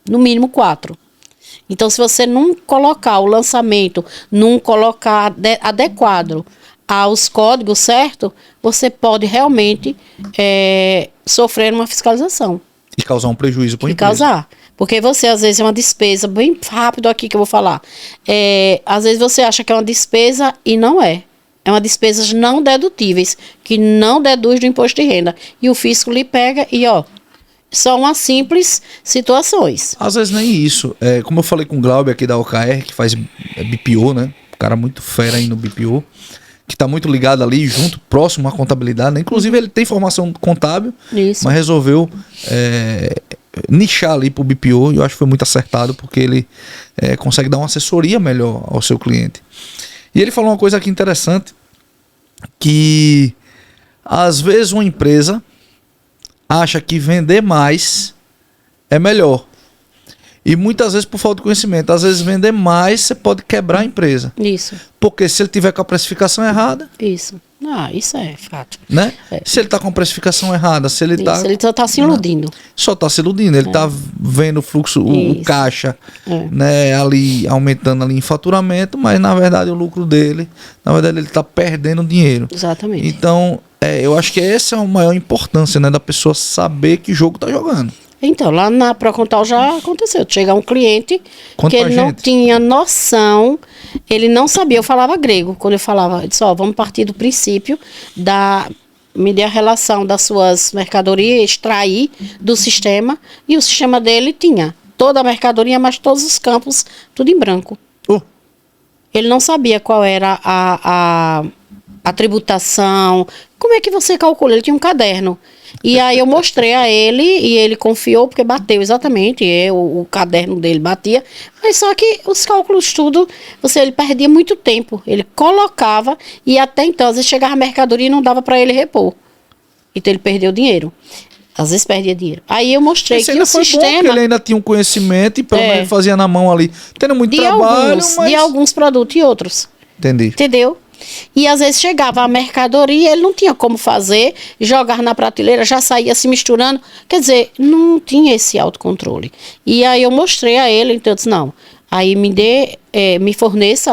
No mínimo 4. Então, se você não colocar o lançamento, não colocar adequado aos códigos certos, você pode realmente sofrer uma fiscalização. E causar um prejuízo para a empresa. Causar. Porque você, às vezes, é uma despesa, bem rápido aqui que eu vou falar. Às vezes você acha que é uma despesa e não é. É uma despesas não dedutíveis, que não deduz do imposto de renda. E o fisco lhe pega e, são umas simples situações. Às vezes nem isso. Como eu falei com o Glauber aqui da OKR, que faz BPO, né? Um cara muito fera aí no BPO, que está muito ligado ali, junto, próximo à contabilidade, né? Inclusive ele tem formação contábil, Isso. mas resolveu nichar ali para o BPO, e eu acho que foi muito acertado, porque ele consegue dar uma assessoria melhor ao seu cliente. E ele falou uma coisa aqui interessante, que às vezes uma empresa acha que vender mais é melhor. E muitas vezes por falta de conhecimento. Às vezes vender mais, você pode quebrar a empresa. Isso. Porque se ele tiver com a precificação errada... Isso. Isso é fato. Né? Se ele está com a precificação errada, se ele está... Ele só está se iludindo. Só está se iludindo. Ele está vendo o fluxo, o caixa, né, ali, aumentando ali em faturamento, mas na verdade o lucro dele, na verdade ele está perdendo dinheiro. Exatamente. Então, eu acho que essa é a maior importância, né, da pessoa saber que jogo está jogando. Então, lá na Procontal já aconteceu. Chegar um cliente que ele não tinha noção, ele não sabia. Eu falava grego. Quando eu falava, eu disse, vamos partir do princípio me dê a relação das suas mercadorias, extrair do sistema. E o sistema dele tinha toda a mercadoria, mas todos os campos, tudo em branco. Ele não sabia qual era a tributação. Como é que você calcula? Ele tinha um caderno. E aí eu mostrei a ele e ele confiou porque bateu exatamente, o caderno dele batia, mas só que os cálculos tudo, ele perdia muito tempo, ele colocava e até então às vezes chegava a mercadoria e não dava para ele repor, então ele perdeu dinheiro, às vezes perdia dinheiro. Aí eu mostrei que o sistema... Bom, ele ainda tinha um conhecimento e pelo menos ele fazia na mão ali, tendo muito trabalho, mas... De alguns produtos e outros. Entendi. Entendeu? E às vezes chegava a mercadoria, ele não tinha como fazer, jogar na prateleira, já saía se misturando. Quer dizer, não tinha esse autocontrole. E aí eu mostrei a ele, então eu disse, não, aí me forneça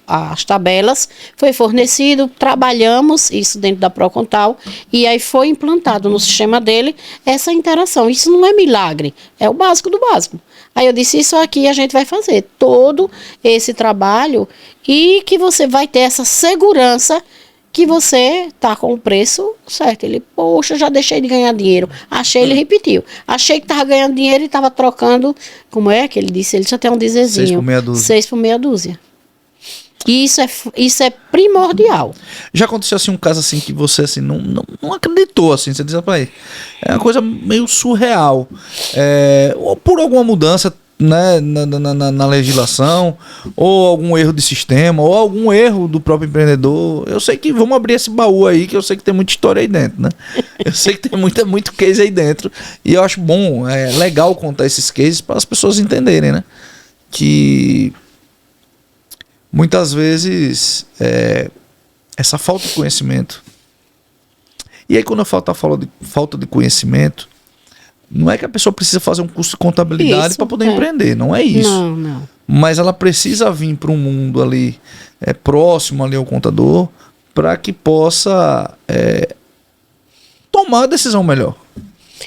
as tabelas, foi fornecido, trabalhamos isso dentro da Procontal, e aí foi implantado no sistema dele essa interação. Isso não é milagre, é o básico do básico. Aí eu disse, isso aqui a gente vai fazer, todo esse trabalho, e que você vai ter essa segurança que você tá com o preço certo. Ele, poxa, já deixei de ganhar dinheiro. Achei, ele repetiu. Achei que tava ganhando dinheiro e tava trocando, como é que ele disse? Ele já tem um dizerzinho. 6 por meia dúzia. 6 por meia dúzia. E isso é primordial. Já aconteceu assim um caso assim que você assim não acreditou assim, você diz, rapaz, é uma coisa meio surreal, ou por alguma mudança, né, na legislação, ou algum erro de sistema, ou algum erro do próprio empreendedor. Eu sei que vamos abrir esse baú aí, que eu sei que tem muita história aí dentro, né? Eu sei que tem muito case aí dentro, e eu acho bom, legal contar esses cases para as pessoas entenderem, né? Que muitas vezes essa falta de conhecimento. E aí, quando eu falo falta de conhecimento, não é que a pessoa precisa fazer um curso de contabilidade para poder empreender, não é isso. Não. Mas ela precisa vir para um mundo ali próximo ali ao contador para que possa tomar a decisão melhor.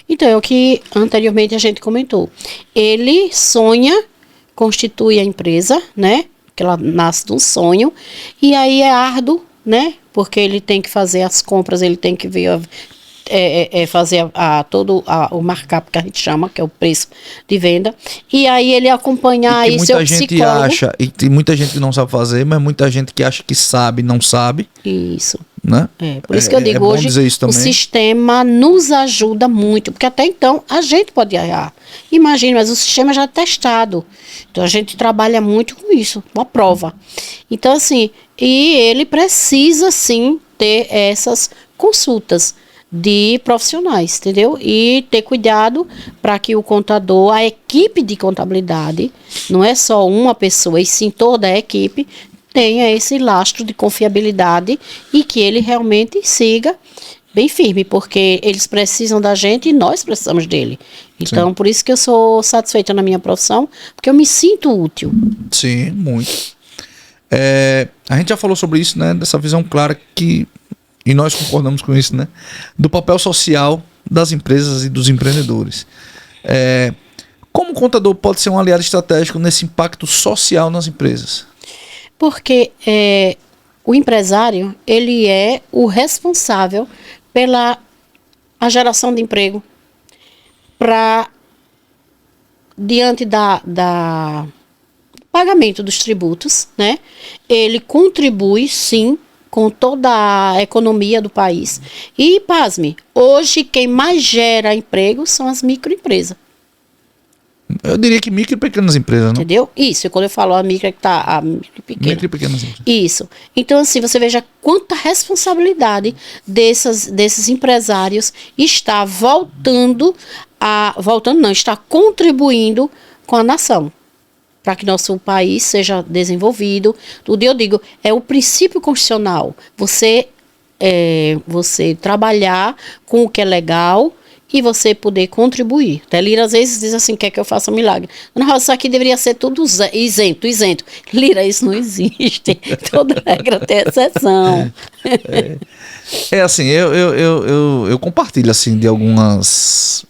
Então, é o que anteriormente a gente comentou. Ele sonha, constitui a empresa, né? Que ela nasce de um sonho, e aí é árduo, né? Porque ele tem que fazer as compras, ele tem que ver, fazer todo o markup que a gente chama, que é o preço de venda, e aí ele acompanhar isso, é o psicólogo. E tem muita gente que não sabe fazer, mas muita gente que acha que sabe, não sabe. Isso. Né? Por isso que eu digo, hoje o sistema nos ajuda muito, porque até então a gente pode errar. Imagina, mas o sistema já é testado. Então a gente trabalha muito com isso, com a prova. Então assim, e ele precisa sim ter essas consultas de profissionais, entendeu? E ter cuidado para que o contador, a equipe de contabilidade, não é só uma pessoa, e sim toda a equipe, tenha esse lastro de confiabilidade e que ele realmente siga bem firme, porque eles precisam da gente e nós precisamos dele. Então, por isso que eu sou satisfeita na minha profissão, porque eu me sinto útil. Sim, muito. A gente já falou sobre isso, né? Dessa visão clara e nós concordamos com isso, né? Do papel social das empresas e dos empreendedores. Como o contador pode ser um aliado estratégico nesse impacto social nas empresas? Porque o empresário, ele é o responsável pela a geração de emprego, diante da pagamento dos tributos, né? Ele contribui, sim, com toda a economia do país. E, pasme, hoje quem mais gera emprego são as microempresas. Eu diria que micro e pequenas empresas, não? Entendeu? Isso, quando eu falo a micro, a micro e pequena. Micro e pequenas empresas. Isso. Então, assim, você veja quanta responsabilidade desses empresários está está contribuindo com a nação, para que nosso país seja desenvolvido. Tudo eu digo, é o princípio constitucional. Você trabalhar com o que é legal e você poder contribuir. Até Lira às vezes diz assim, quer que eu faça um milagre. Não, isso aqui deveria ser tudo isento. Lira, isso não existe. Toda regra tem exceção. Assim, eu compartilho assim de alguns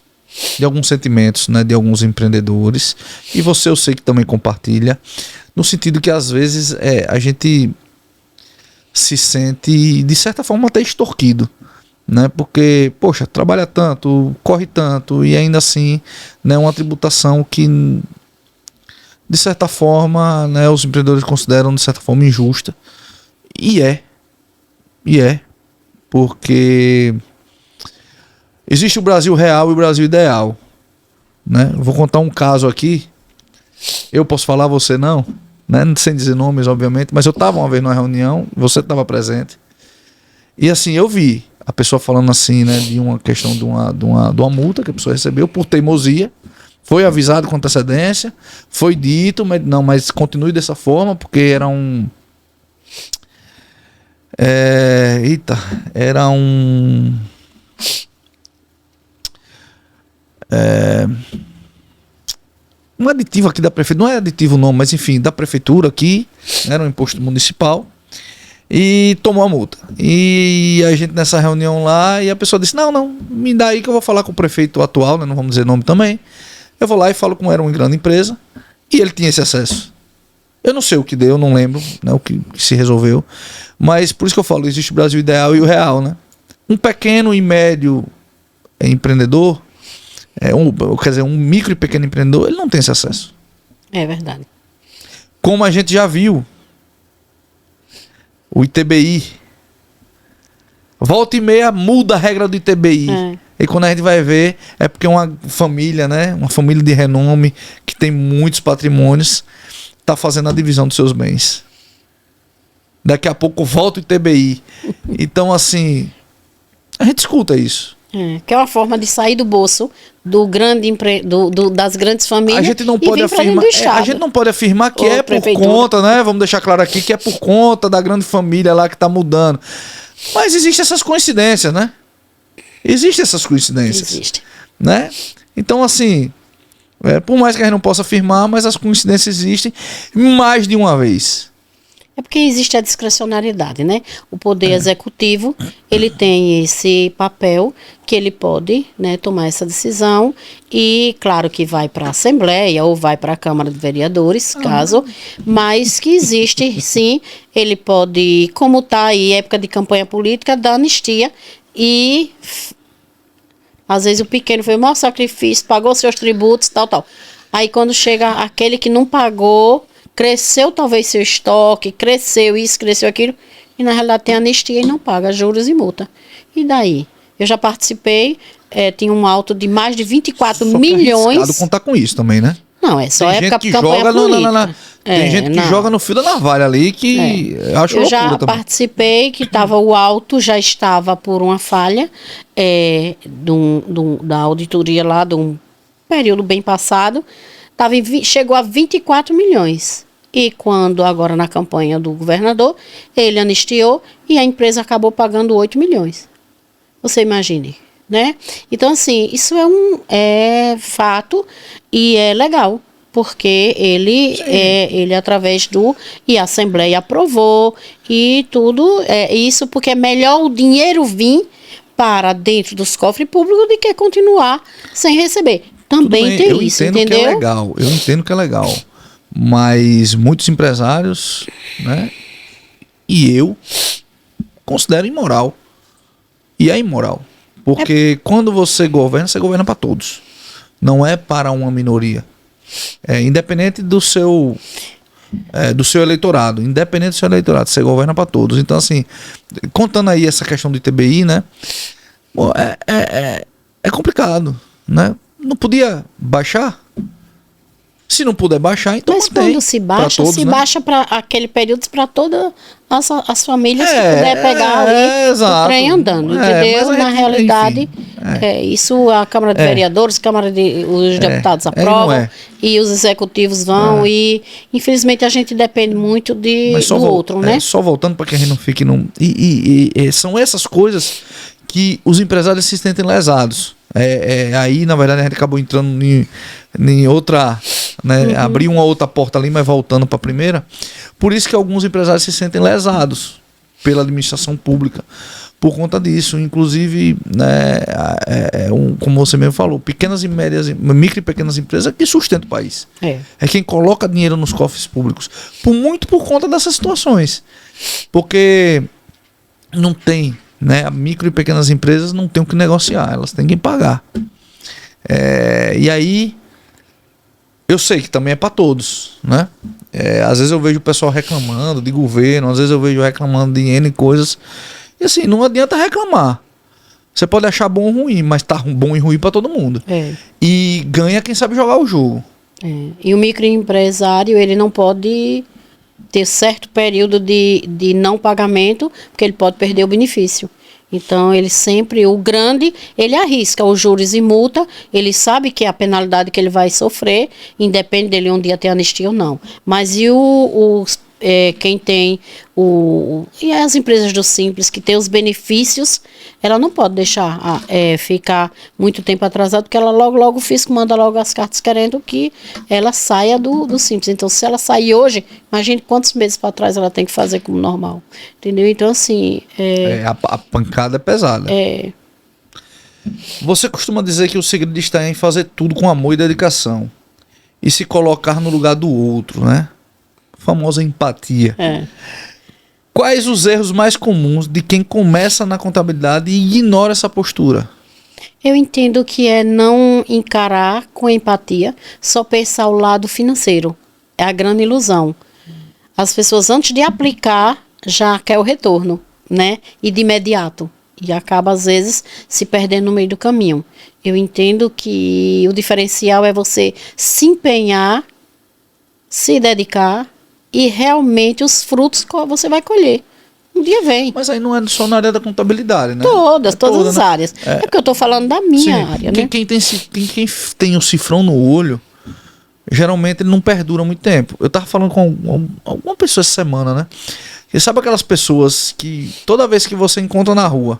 sentimentos, né, de alguns empreendedores, e você eu sei que também compartilha, no sentido que às vezes a gente se sente de certa forma até extorquido, né? Porque, poxa, trabalha tanto, corre tanto, e ainda assim, né, uma tributação que de certa forma, né, os empreendedores consideram de certa forma injusta, e porque existe o Brasil real e o Brasil ideal, né? Eu vou contar um caso aqui, eu posso falar, você não, né? Sem dizer nomes, obviamente, mas eu estava uma vez numa reunião, você estava presente, e assim, eu vi a pessoa falando assim, né, de uma questão de uma multa que a pessoa recebeu por teimosia, foi avisado com antecedência, foi dito, mas continue dessa forma, porque era um aditivo aqui da prefeitura, não é aditivo não, mas enfim, da prefeitura aqui, era um imposto municipal, e tomou a multa. E a gente nessa reunião lá, e a pessoa disse, não, me dá aí que eu vou falar com o prefeito atual, né, não vamos dizer nome também, eu vou lá e falo como era uma grande empresa, e ele tinha esse acesso. Eu não sei o que deu, eu não lembro, né, o que se resolveu. Mas por isso que eu falo, existe o Brasil ideal e o real, né? Um pequeno e médio empreendedor, quer dizer, um micro e pequeno empreendedor, ele não tem esse acesso. É verdade. Como a gente já viu, o ITBI, volta e meia muda a regra do ITBI. E quando a gente vai ver, é porque uma família, né? Uma família de renome, que tem muitos patrimônios, está fazendo a divisão dos seus bens. Daqui a pouco volta o ITBI. Então, assim, a gente escuta isso. Que é uma forma de sair do bolso das grandes famílias. A gente não pode afirmar, a gente não pode afirmar que é por conta, né? Vamos deixar claro aqui que é por conta da grande família lá que está mudando. Mas existem essas coincidências, né? Existem essas coincidências. Existe. Né? Então, assim, por mais que a gente não possa afirmar, mas as coincidências existem mais de uma vez. É porque existe a discrecionalidade, né? O poder executivo, ele tem esse papel que ele pode, né, tomar essa decisão e, claro, que vai para a Assembleia ou vai para a Câmara de Vereadores, caso, mas que existe, sim, ele pode, como está aí, época de campanha política, dar anistia e às vezes o pequeno foi o maior sacrifício, pagou seus tributos, tal. Aí quando chega aquele que não pagou, cresceu talvez seu estoque, cresceu isso, cresceu aquilo, e na realidade tem anistia e não paga juros e multa. E daí? Eu já participei, tinha um alto de mais de 24 milhões. É contar com isso também, né? Não, é só época de campanha política. Tem gente que joga no fio da navalha ali que acho loucura também. Eu já participei que o alto já estava por uma falha da auditoria lá, de um período bem passado, chegou a 24 milhões. E quando agora na campanha do governador, ele anistiou e a empresa acabou pagando 8 milhões. Você imagine, né? Então, assim, isso é fato e é legal, porque ele através e a Assembleia aprovou e tudo, isso porque é melhor o dinheiro vir para dentro dos cofres públicos do que continuar sem receber. Também tem isso, entendeu? Eu entendo que é legal, mas muitos empresários, né, e eu considero imoral. E é imoral. Porque quando você governa para todos. Não é para uma minoria. Independente do seu eleitorado. Independente do seu eleitorado. Você governa para todos. Então, assim, contando aí essa questão do ITBI, né? É complicado, né? Não podia baixar? Se não puder baixar, então mas quando se baixa, todos, baixa para aquele período para todas as famílias que puder pegar ali o trem andando, entendeu? Na realidade, isso a Câmara de Vereadores, os deputados aprovam e os executivos vão e infelizmente a gente depende muito do outro, né? Só voltando para que a gente não fique são essas coisas que os empresários se sentem lesados. Aí, na verdade, a gente acabou entrando em outra, né? Abrir uma outra porta ali, mas voltando para a primeira. Por isso que alguns empresários se sentem lesados pela administração pública por conta disso. Inclusive, né, como você mesmo falou, pequenas e médias, micro e pequenas empresas que sustentam o país. É quem coloca dinheiro nos cofres públicos. Muito por conta dessas situações. Porque não tem, né, micro e pequenas empresas não tem o que negociar, elas têm que pagar. E aí eu sei que também é para todos, né? Às vezes eu vejo o pessoal reclamando de governo, às vezes eu vejo reclamando de N coisas. E assim, não adianta reclamar. Você pode achar bom ou ruim, mas tá bom e ruim para todo mundo. E ganha quem sabe jogar o jogo. E o microempresário, ele não pode ter certo período de não pagamento, porque ele pode perder o benefício. Então, ele sempre, o grande, ele arrisca os juros e multa, ele sabe que é a penalidade que ele vai sofrer, independe dele um dia ter anistia ou não. Mas e quem tem e as empresas do Simples, que tem os benefícios, ela não pode deixar ficar muito tempo atrasado, porque ela logo o fisco manda logo as cartas querendo que ela saia do Simples. Então, se ela sair hoje, imagine quantos meses para trás ela tem que fazer como normal. Entendeu? Então, assim... a pancada é pesada. Você costuma dizer que o segredo está em fazer tudo com amor e dedicação. E se colocar no lugar do outro, né? famosa empatia. É. Quais os erros mais comuns de quem começa na contabilidade e ignora essa postura? Eu entendo que é não encarar com empatia, só pensar o lado financeiro. É a grande ilusão. As pessoas, antes de aplicar, já quer o retorno, né? E de imediato. E acaba, às vezes, se perdendo no meio do caminho. Eu entendo que o diferencial é você se empenhar, se dedicar e realmente os frutos você vai colher. Um dia vem. Mas aí não é só na área da contabilidade, né? Todas toda, as né? áreas. É porque eu estou falando da minha área, né? Quem tem o cifrão no olho, geralmente ele não perdura muito tempo. Eu tava falando com alguma pessoa essa semana, né? E sabe aquelas pessoas que toda vez que você encontra na rua,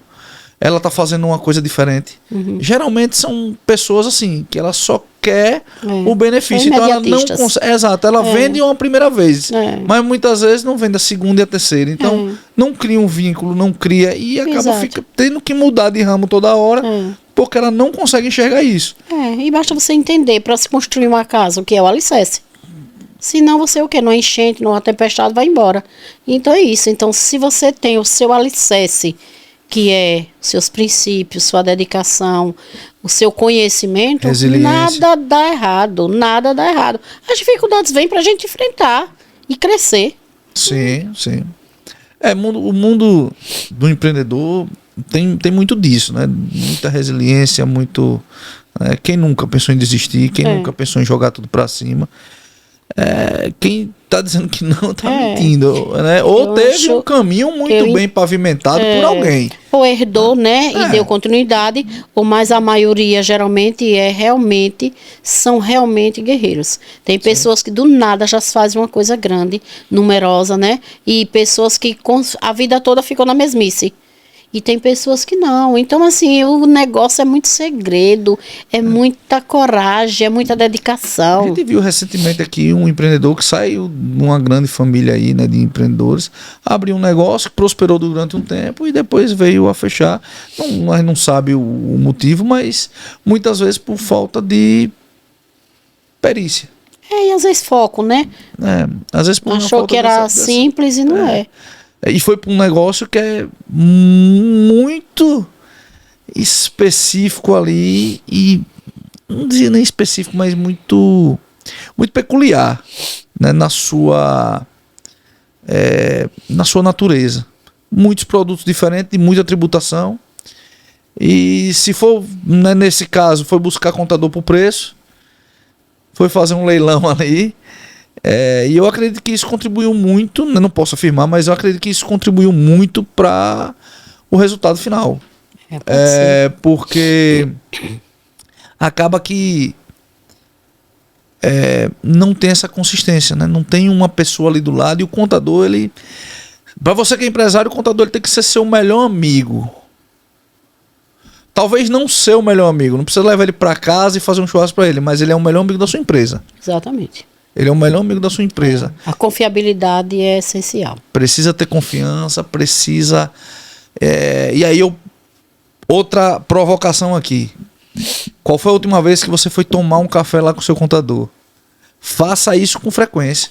ela tá fazendo uma coisa diferente. Geralmente são pessoas assim, que ela só quer o benefício. Então ela não consegue. Exato, ela vende uma primeira vez. Mas muitas vezes não vende a segunda e a terceira. Então não cria um vínculo, não cria. E acaba tendo que mudar de ramo toda hora. Porque ela não consegue enxergar isso. E basta você entender, para se construir uma casa, o que é o alicerce. Senão você o quê? Numa enchente, numa tempestade, vai embora. Então é isso. Então se você tem o seu alicerce, que é seus princípios, sua dedicação, o seu conhecimento, nada dá errado, nada dá errado. As dificuldades vêm para a gente enfrentar e crescer. Sim, sim. O mundo do empreendedor tem muito disso, né? Muita resiliência, muito... quem nunca pensou em desistir, quem nunca pensou em jogar tudo para cima. Quem tá dizendo que não tá mentindo, né? Ou teve um caminho muito bem pavimentado por alguém. Ou herdou, né? E deu continuidade, ou mais a maioria geralmente são realmente guerreiros. Tem pessoas que do nada já fazem uma coisa grande, numerosa, né? E pessoas que a vida toda ficou na mesmice. E tem pessoas que não. Então, assim, o negócio é muito segredo, é muita coragem, é muita dedicação. A gente viu recentemente aqui um empreendedor que saiu de uma grande família aí, né, de empreendedores, abriu um negócio, prosperou durante um tempo e depois veio a fechar. Nós não sabe o motivo, mas muitas vezes por falta de perícia. E às vezes foco, né? Às vezes por achou que era simples e não é. E foi para um negócio que é muito específico ali e não dizia nem específico, mas muito peculiar, né, na sua natureza. Muitos produtos diferentes e muita tributação. E se for, né, nesse caso, foi buscar contador por preço, foi fazer um leilão ali. E eu acredito que isso contribuiu muito, não posso afirmar, mas eu acredito que isso contribuiu muito para o resultado final. Porque acaba que não tem essa consistência, né? Não tem uma pessoa ali do lado e o contador, para você que é empresário, o contador ele tem que ser seu melhor amigo. Talvez não ser o melhor amigo, não precisa levar ele para casa e fazer um churrasco para ele, mas ele é o melhor amigo da sua empresa. Exatamente. Ele é o melhor amigo da sua empresa. A confiabilidade é essencial. Precisa ter confiança, precisa... E aí outra provocação aqui. Qual foi a última vez que você foi tomar um café lá com o seu contador? Faça isso com frequência.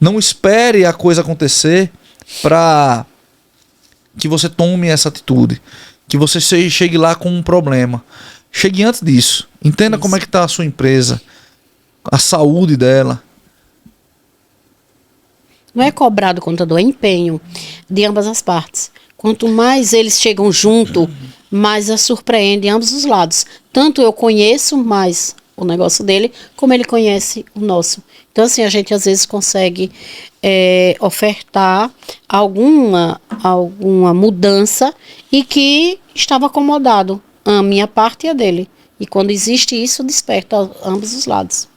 Não espere a coisa acontecer para que você tome essa atitude. Que você chegue lá com um problema. Chegue antes disso. Entenda como é que está a sua empresa. A saúde dela. Não é cobrar do contador, é empenho de ambas as partes. Quanto mais eles chegam junto, mais a surpreende em ambos os lados. Tanto eu conheço mais o negócio dele, como ele conhece o nosso. Então, assim, a gente às vezes consegue ofertar alguma mudança e que estava acomodado, a minha parte e a dele. E quando existe isso, desperta ambos os lados.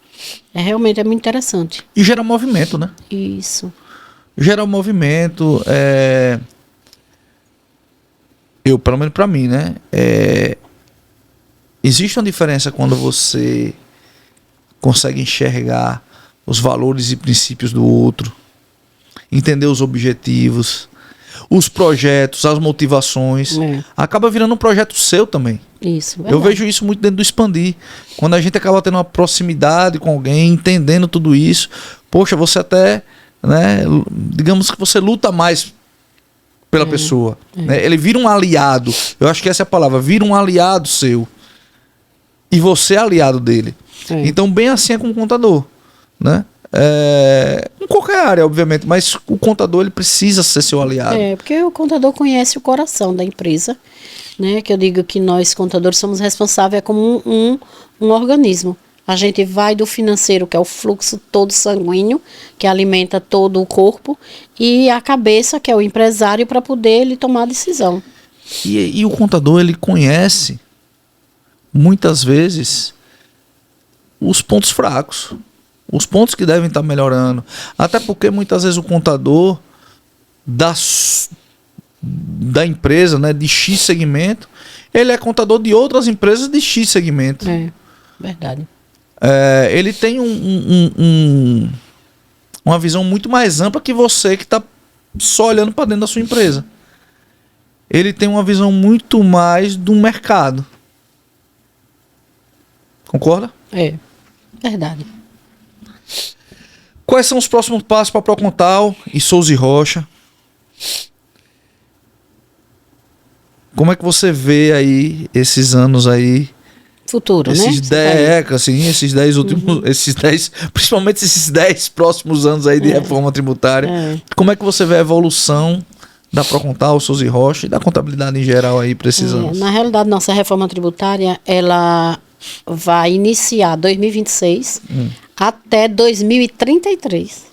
Realmente é muito interessante. E gera movimento, né? Isso. Gera movimento. Pelo menos pra mim, né? Existe uma diferença quando você consegue enxergar os valores e princípios do outro, entender os objetivos, os projetos, as motivações. Acaba virando um projeto seu também. Isso, eu vejo isso muito dentro do Expandir. Quando a gente acaba tendo uma proximidade com alguém, entendendo tudo isso, poxa, você até né? Digamos que você luta mais pela pessoa. Né? Ele vira um aliado. Eu acho que essa é a palavra. Vira um aliado seu. E você é aliado dele. Então, bem assim é com o contador. Né? Em qualquer área, obviamente. Mas o contador ele precisa ser seu aliado. Porque o contador conhece o coração da empresa. Né? Que eu digo que nós, contadores, somos responsáveis como um organismo. A gente vai do financeiro, que é o fluxo todo sanguíneo, que alimenta todo o corpo, e a cabeça, que é o empresário, para poder ele tomar a decisão. E o contador, ele conhece, muitas vezes, os pontos fracos, os pontos que devem estar melhorando. Até porque, muitas vezes, o contador da empresa, né, de X segmento, ele é contador de outras empresas de X segmento. Verdade. Ele tem uma visão muito mais ampla que você que está só olhando para dentro da sua empresa. Ele tem uma visão muito mais do mercado. Concorda? Verdade. Quais são os próximos passos para a Procontal e Souza e Rocha? Como é que você vê aí esses anos aí? Futuro, esses né? Esses 10 últimos, principalmente esses 10 próximos anos aí de reforma tributária. Como é que você vê a evolução da Procontal, Souza e Rocha e da contabilidade em geral aí para esses anos? Na realidade, nossa reforma tributária, ela vai iniciar 2026 até 2033.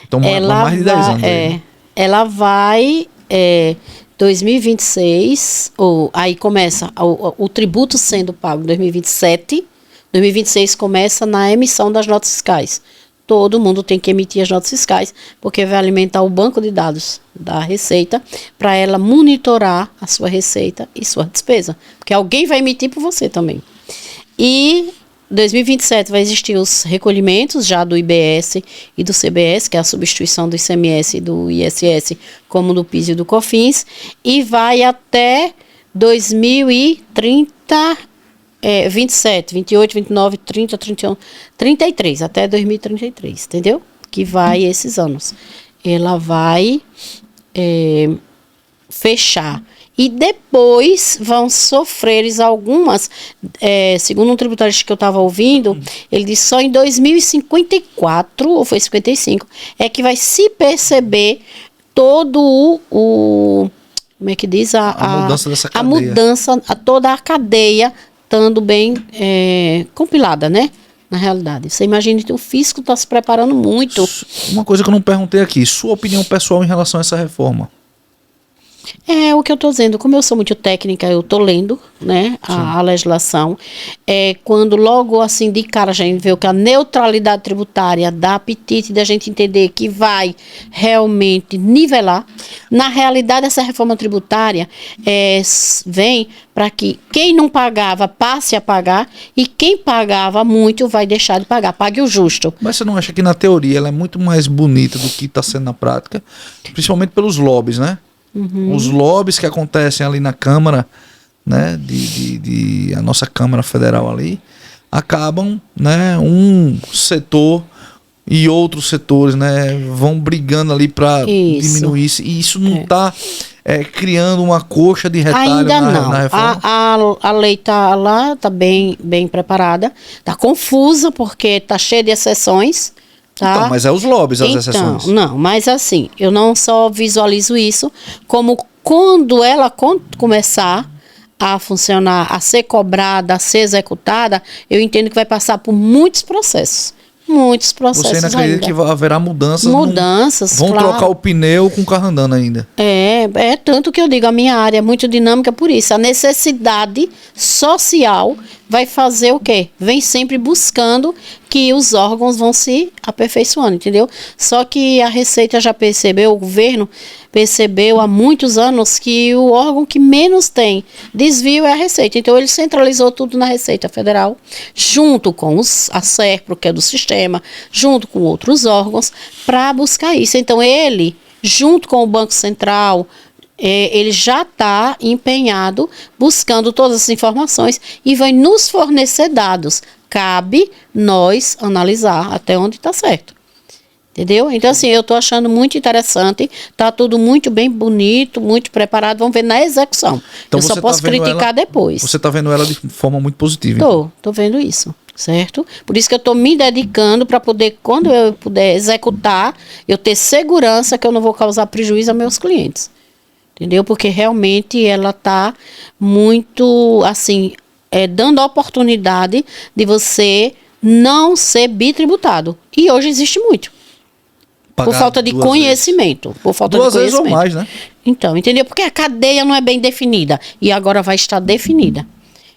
Então, mais de 10 anos aí. Ela vai... 2026, aí começa o tributo sendo pago em 2027. 2026 começa na emissão das notas fiscais. Todo mundo tem que emitir as notas fiscais, porque vai alimentar o banco de dados da Receita para ela monitorar a sua receita e sua despesa. Porque alguém vai emitir por você também. E 2027 vai existir os recolhimentos já do IBS e do CBS, que é a substituição do ICMS e do ISS, como do PIS e do COFINS, e vai até 2030, 27, 28, 29, 30, 31, 33, até 2033, entendeu? Que vai esses anos. Ela vai fechar. E depois vão sofrer algumas, segundo um tributarista que eu estava ouvindo, ele disse só em 2054, ou foi 55, é que vai se perceber todo como é que diz? A mudança dessa cadeia. A mudança, toda a cadeia estando bem compilada, né? Na realidade. Você imagina que o fisco está se preparando muito. Uma coisa que eu não perguntei aqui, sua opinião pessoal em relação a essa reforma? O que eu estou dizendo, como eu sou muito técnica, eu estou lendo, né, a legislação. Quando logo assim de cara a gente vê que a neutralidade tributária dá apetite da gente entender que vai realmente nivelar. Na realidade, essa reforma tributária vem para que quem não pagava passe a pagar e quem pagava muito vai deixar de pagar, pague o justo. Mas você não acha que na teoria ela é muito mais bonita do que está sendo na prática? Principalmente pelos lobbies, né? Os lobbies que acontecem ali na Câmara, né, a nossa Câmara Federal ali, acabam, né, um setor e outros setores, né, vão brigando ali para diminuir isso. E isso não está criando uma coxa de retalho ainda não. Na reforma? A lei está lá, está bem preparada, está confusa porque está cheia de exceções. Tá? Então, mas os lobbies, as exceções. Não, mas assim, eu não só visualizo isso, como quando ela começar a funcionar, a ser cobrada, a ser executada, eu entendo que vai passar por muitos processos. Muitos processos. Você ainda acredita que haverá mudanças? Mudanças, vão trocar o pneu com o carro andando ainda. Tanto que eu digo, a minha área é muito dinâmica por isso. A necessidade social vai fazer o quê? Vem sempre buscando que os órgãos vão se aperfeiçoando, entendeu? Só que a Receita já percebeu, o governo percebeu há muitos anos que o órgão que menos tem desvio é a Receita. Então, ele centralizou tudo na Receita Federal, junto com a SERPRO, que é do sistema, junto com outros órgãos, para buscar isso. Então, ele, junto com o Banco Central, ele já está empenhado, buscando todas as informações e vai nos fornecer dados. Cabe nós analisar até onde está certo. Entendeu? Então, assim, eu estou achando muito interessante, tá tudo muito bem bonito, muito preparado, vamos ver na execução. Então eu só posso criticar depois. Você está vendo ela de forma muito positiva. Então. Tô vendo isso, certo? Por isso que eu estou me dedicando para poder, quando eu puder executar, eu ter segurança que eu não vou causar prejuízo aos meus clientes. Entendeu? Porque realmente ela está muito, assim, dando a oportunidade de você não ser bitributado. E hoje existe muito. Por falta de conhecimento. Por falta de conhecimento. 2 vezes ou mais, né? Então, entendeu? Porque a cadeia não é bem definida. E agora vai estar definida.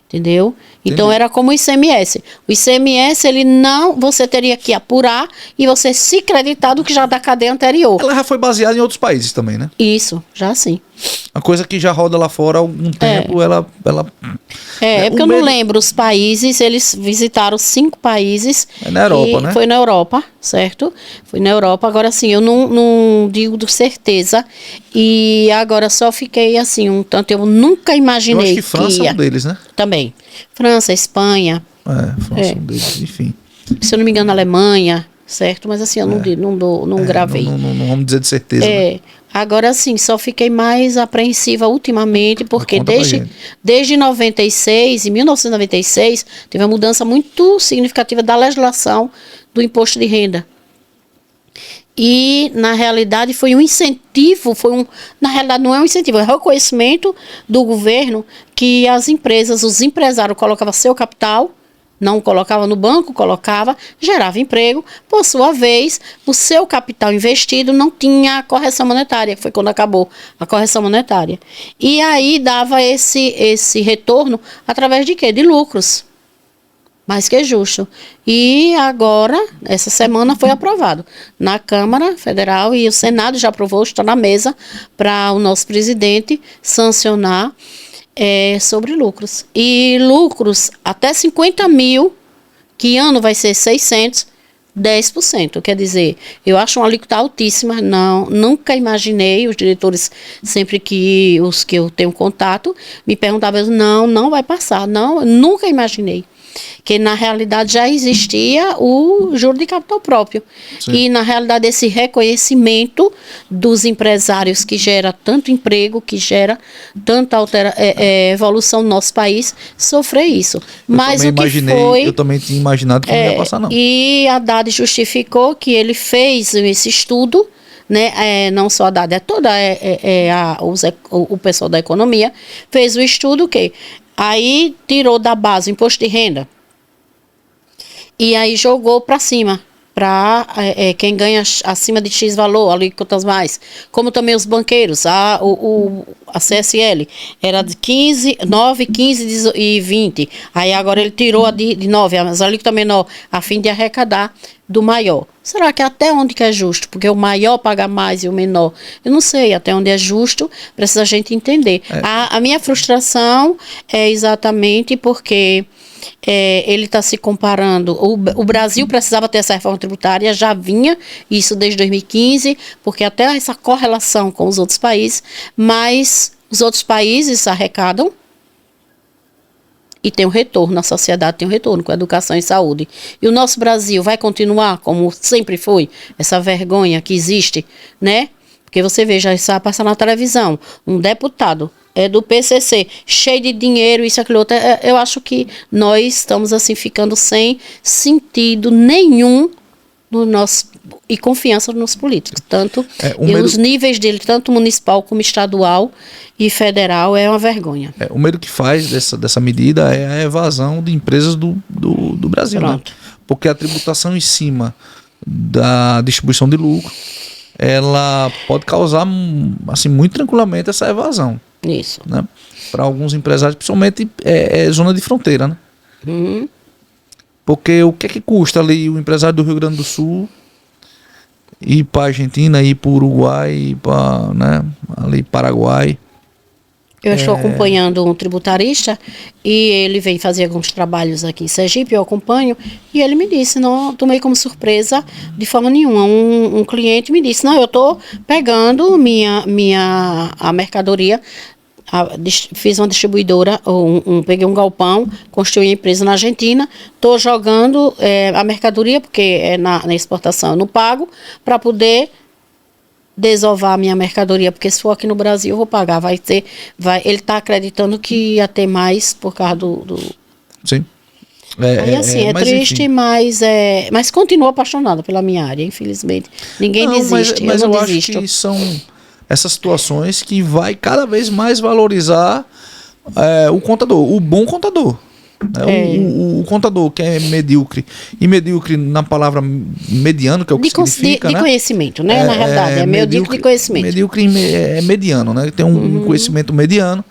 Entendeu? Então era como o ICMS. O ICMS, ele não, você teria que apurar e você se creditar do que já da cadeia anterior. Ela já foi baseada em outros países também, né? Isso, já sim. Uma coisa que já roda lá fora há algum tempo, ela... porque eu não lembro os países, eles visitaram 5 países. É na Europa, né? Foi na Europa, certo? Foi na Europa. Agora, sim, eu não digo de certeza. E agora só fiquei assim, um tanto, eu nunca imaginei. Eu acho que França é um deles, né? Também. França, Espanha. França é um deles, enfim. Se eu não me engano, Alemanha, certo? Mas assim, eu não gravei. Não vamos dizer de certeza. Né? Agora sim, só fiquei mais apreensiva ultimamente, porque desde 96, em 1996, teve uma mudança muito significativa da legislação do imposto de renda. E, na realidade, foi um incentivo, na realidade não é um incentivo, é um reconhecimento do governo que as empresas, os empresários colocavam seu capital, não colocava no banco, colocava, gerava emprego. Por sua vez, o seu capital investido não tinha correção monetária, foi quando acabou a correção monetária. E aí dava esse retorno através de quê? De lucros. Mais que justo. E agora, essa semana foi aprovado na Câmara Federal e o Senado já aprovou, está na mesa para o nosso presidente sancionar sobre lucros. E lucros até 50 mil, que ano vai ser 600, 10%. Quer dizer, eu acho uma alíquota altíssima, nunca imaginei, os diretores, sempre que os que eu tenho contato, me perguntavam, não vai passar, eu nunca imaginei. Que na realidade já existia o juro de capital próprio. Sim. E na realidade esse reconhecimento dos empresários que gera tanto emprego, que gera tanta evolução no nosso país, sofrer isso. Mas o que foi... Eu também tinha imaginado que não ia passar, não. E a Haddad justificou que ele fez esse estudo, né, não só a Haddad, o pessoal da economia, fez o estudo que aí tirou da base o imposto de renda e aí jogou para cima, para quem ganha acima de X valor, alíquotas mais. Como também os banqueiros, a CSL era de 15, 9, 15 e 20. Aí agora ele tirou a de 9, as alíquotas menor, a fim de arrecadar do maior. Será que até onde que é justo? Porque o maior paga mais e o menor. Eu não sei até onde é justo, precisa a gente entender. A minha frustração é exatamente porque ele está se comparando. O Brasil precisava ter essa reforma tributária, já vinha isso desde 2015, porque até essa correlação com os outros países, mas os outros países arrecadam e tem um retorno, a sociedade tem um retorno com educação e saúde. E o nosso Brasil vai continuar como sempre foi, essa vergonha que existe, né? Porque você vê, já está passando na televisão, um deputado do PCC, cheio de dinheiro, isso, aquilo, outro. Eu acho que nós estamos assim ficando sem sentido nenhum no nosso e confiança nos políticos, tanto os níveis dele, tanto municipal como estadual e federal, é uma vergonha. O medo que faz dessa medida é a evasão de empresas do Brasil, né? Porque a tributação em cima da distribuição de lucro, ela pode causar assim, muito tranquilamente essa evasão. Isso. Né? Para alguns empresários, principalmente zona de fronteira, né? Uhum. Porque o que é que custa ali o empresário do Rio Grande do Sul ir para a Argentina, ir para o Uruguai, ir para, né, ali Paraguai? Eu estou acompanhando um tributarista e ele vem fazer alguns trabalhos aqui em Sergipe, eu acompanho, e ele me disse, não tomei como surpresa de forma nenhuma. Um cliente me disse, não, eu estou pegando a mercadoria fiz uma distribuidora, peguei um galpão, construí uma empresa na Argentina, estou jogando a mercadoria, porque na exportação eu não pago, para poder desovar a minha mercadoria, porque se for aqui no Brasil eu vou pagar, ele está acreditando que ia ter mais por causa do... Sim. Aí assim, é triste, mas continuo apaixonada pela minha área, infelizmente. Ninguém desiste, mas eu não eu desisto. acho que são essas situações que vai cada vez mais valorizar o contador, o bom contador. O contador que é medíocre, e medíocre na palavra mediano, que é o que significa, de conhecimento, né? Na realidade, é medíocre de conhecimento. Medíocre é mediano, né? Tem um conhecimento mediano,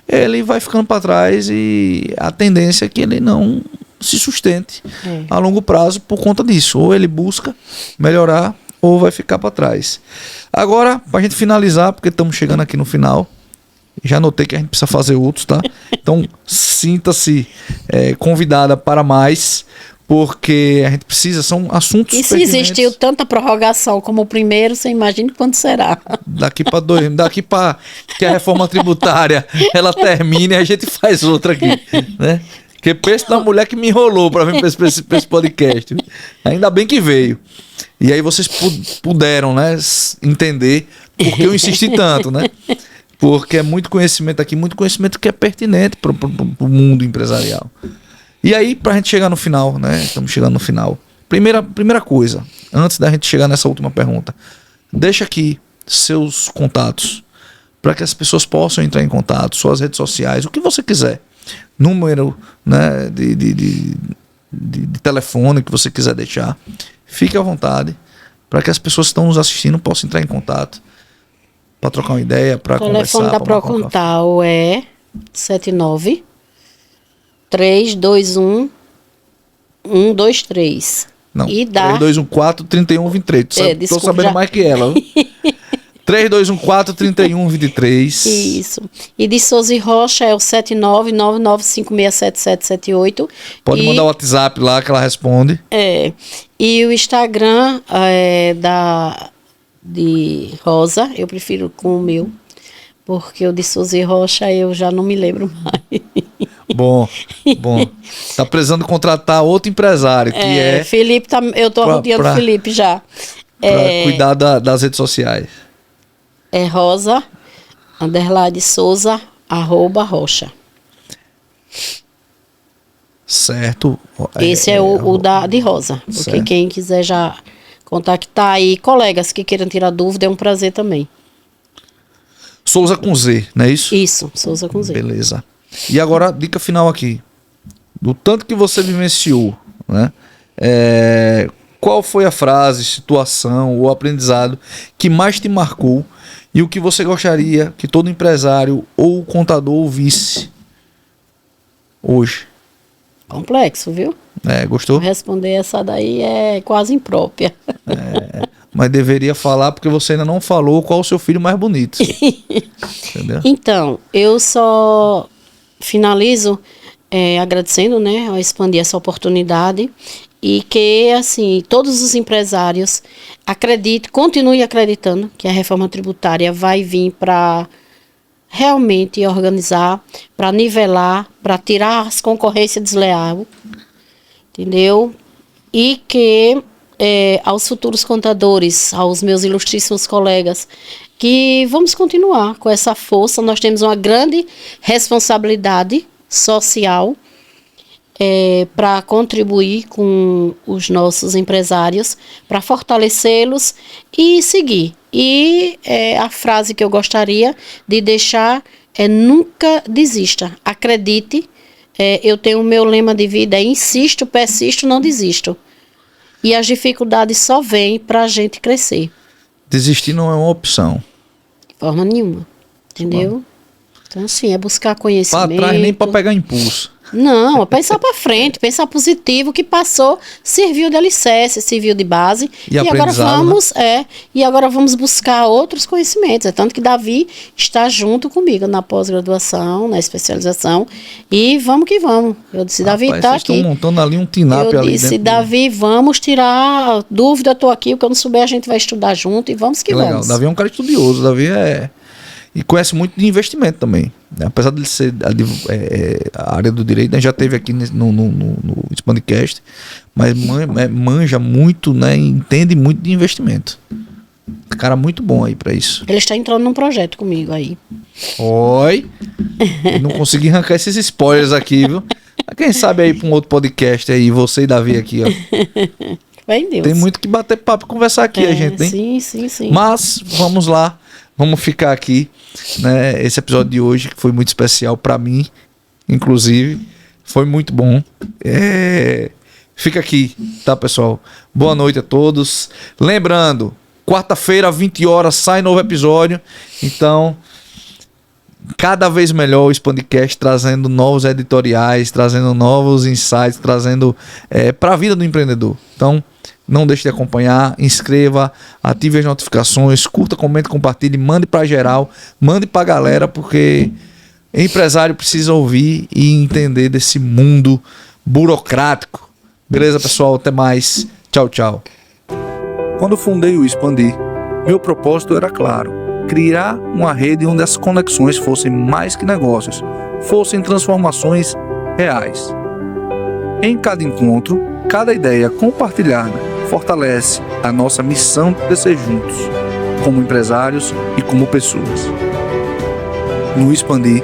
ele vai ficando para trás e a tendência é que ele não se sustente a longo prazo por conta disso. Ou ele busca melhorar ou vai ficar para trás. Agora, para a gente finalizar, porque estamos chegando aqui no final, já notei que a gente precisa fazer outros, tá? Então, sinta-se convidada para mais, porque a gente precisa, são assuntos E se existiu tanta prorrogação como o primeiro, você imagina quando será? Daqui para que a reforma tributária ela termine, a gente faz outra aqui, né? Porque penso na mulher que me enrolou para vir para esse podcast. Ainda bem que veio. E aí vocês puderam, né, entender por que eu insisti tanto, né? Porque é muito conhecimento aqui, muito conhecimento que é pertinente para o mundo empresarial. E aí, para a gente chegar no final, né? Estamos chegando no final. Primeira coisa, antes da gente chegar nessa última pergunta, deixa aqui seus contatos para que as pessoas possam entrar em contato, suas redes sociais, o que você quiser. Número, né, de telefone que você quiser deixar. Fique à vontade para que as pessoas que estão nos assistindo possam entrar em contato para trocar uma ideia, para conversar. O telefone da Procontal é 79 321 123. Não, e dá 3214 3123. Estou sabendo mais que ela. 3214-3123. Isso. E de Souza e Rocha é o 79995677778. Pode mandar o WhatsApp lá que ela responde. E o Instagram de Rosa, eu prefiro com o meu, porque o de Souza e Rocha eu já não me lembro mais. Bom. Tá precisando contratar outro empresário, que Felipe, eu tô rodeando o Felipe já. Para cuidar das redes sociais. É Rosa, _ Souza, @Rocha. Certo. Esse é o de Rosa. Porque certo. Quem quiser já contactar aí, colegas que queiram tirar dúvida, é um prazer também. Souza com Z, não é isso? Isso, Souza com Z. Beleza. E agora, dica final aqui. Do tanto que você vivenciou, né? Qual foi a frase, situação ou aprendizado que mais te marcou e o que você gostaria que todo empresário ou contador ouvisse hoje? Complexo, viu? Gostou? Responder essa daí é quase imprópria. Mas deveria falar porque você ainda não falou qual o seu filho mais bonito. Entendeu? Então, eu só finalizo agradecendo, né, a expandir essa oportunidade. E que, assim, todos os empresários continuem acreditando que a reforma tributária vai vir para realmente organizar, para nivelar, para tirar as concorrências desleais, entendeu? E que aos futuros contadores, aos meus ilustríssimos colegas, que vamos continuar com essa força. Nós temos uma grande responsabilidade social para contribuir com os nossos empresários, para fortalecê-los e seguir. E a frase que eu gostaria de deixar é: nunca desista, acredite. Eu tenho o meu lema de vida: insisto, persisto, não desisto. E as dificuldades só vêm para a gente crescer. Desistir não é uma opção. De forma nenhuma, entendeu? Então, assim, é buscar conhecimento. Para trás nem para pegar impulso. Não, é pensar para frente, pensar positivo, que passou, serviu de alicerce, serviu de base. E agora vamos, e agora vamos buscar outros conhecimentos. É tanto que Davi está junto comigo na pós-graduação, na especialização. E vamos que vamos. Eu disse, Davi, está aqui. Estão montando ali um TINAP ali dentro. Eu disse, Davi, vamos tirar dúvida, estou aqui, o que eu não souber a gente vai estudar junto e vamos que vamos. Legal, Davi é um cara estudioso, Davi é... e conhece muito de investimento também, né? Apesar de ele ser a área do direito, né? Já teve aqui no Expandcast, mas manja muito, né? Entende muito de investimento. Cara muito bom aí pra isso. Ele está entrando num projeto comigo aí. Oi! Não consegui arrancar esses spoilers aqui, viu? Quem sabe aí pra um outro podcast aí, você e Davi aqui, ó. Vai em Deus. Tem muito que bater papo e conversar aqui, a gente, hein? Sim. Mas, vamos lá. Vamos ficar aqui, né? Esse episódio de hoje, que foi muito especial pra mim, inclusive. Foi muito bom. Fica aqui, tá, pessoal? Boa noite a todos. Lembrando, quarta-feira, 20 horas, sai novo episódio. Então, cada vez melhor o Expandcast, trazendo novos editoriais, trazendo novos insights, trazendo para a vida do empreendedor. Então, não deixe de acompanhar, inscreva, ative as notificações, curta, comente, compartilhe, mande para geral, mande para a galera, porque empresário precisa ouvir e entender desse mundo burocrático. Beleza, pessoal? Até mais. Tchau, tchau. Quando fundei o Expandi, meu propósito era claro: criar uma rede onde as conexões fossem mais que negócios, fossem transformações reais. Em cada encontro, cada ideia compartilhada fortalece a nossa missão de crescer juntos, como empresários e como pessoas. No Expandi,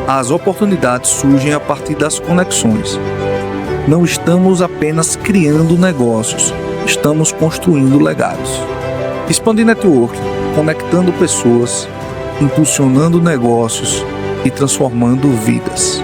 as oportunidades surgem a partir das conexões. Não estamos apenas criando negócios, estamos construindo legados. Expandi Network, conectando pessoas, impulsionando negócios e transformando vidas.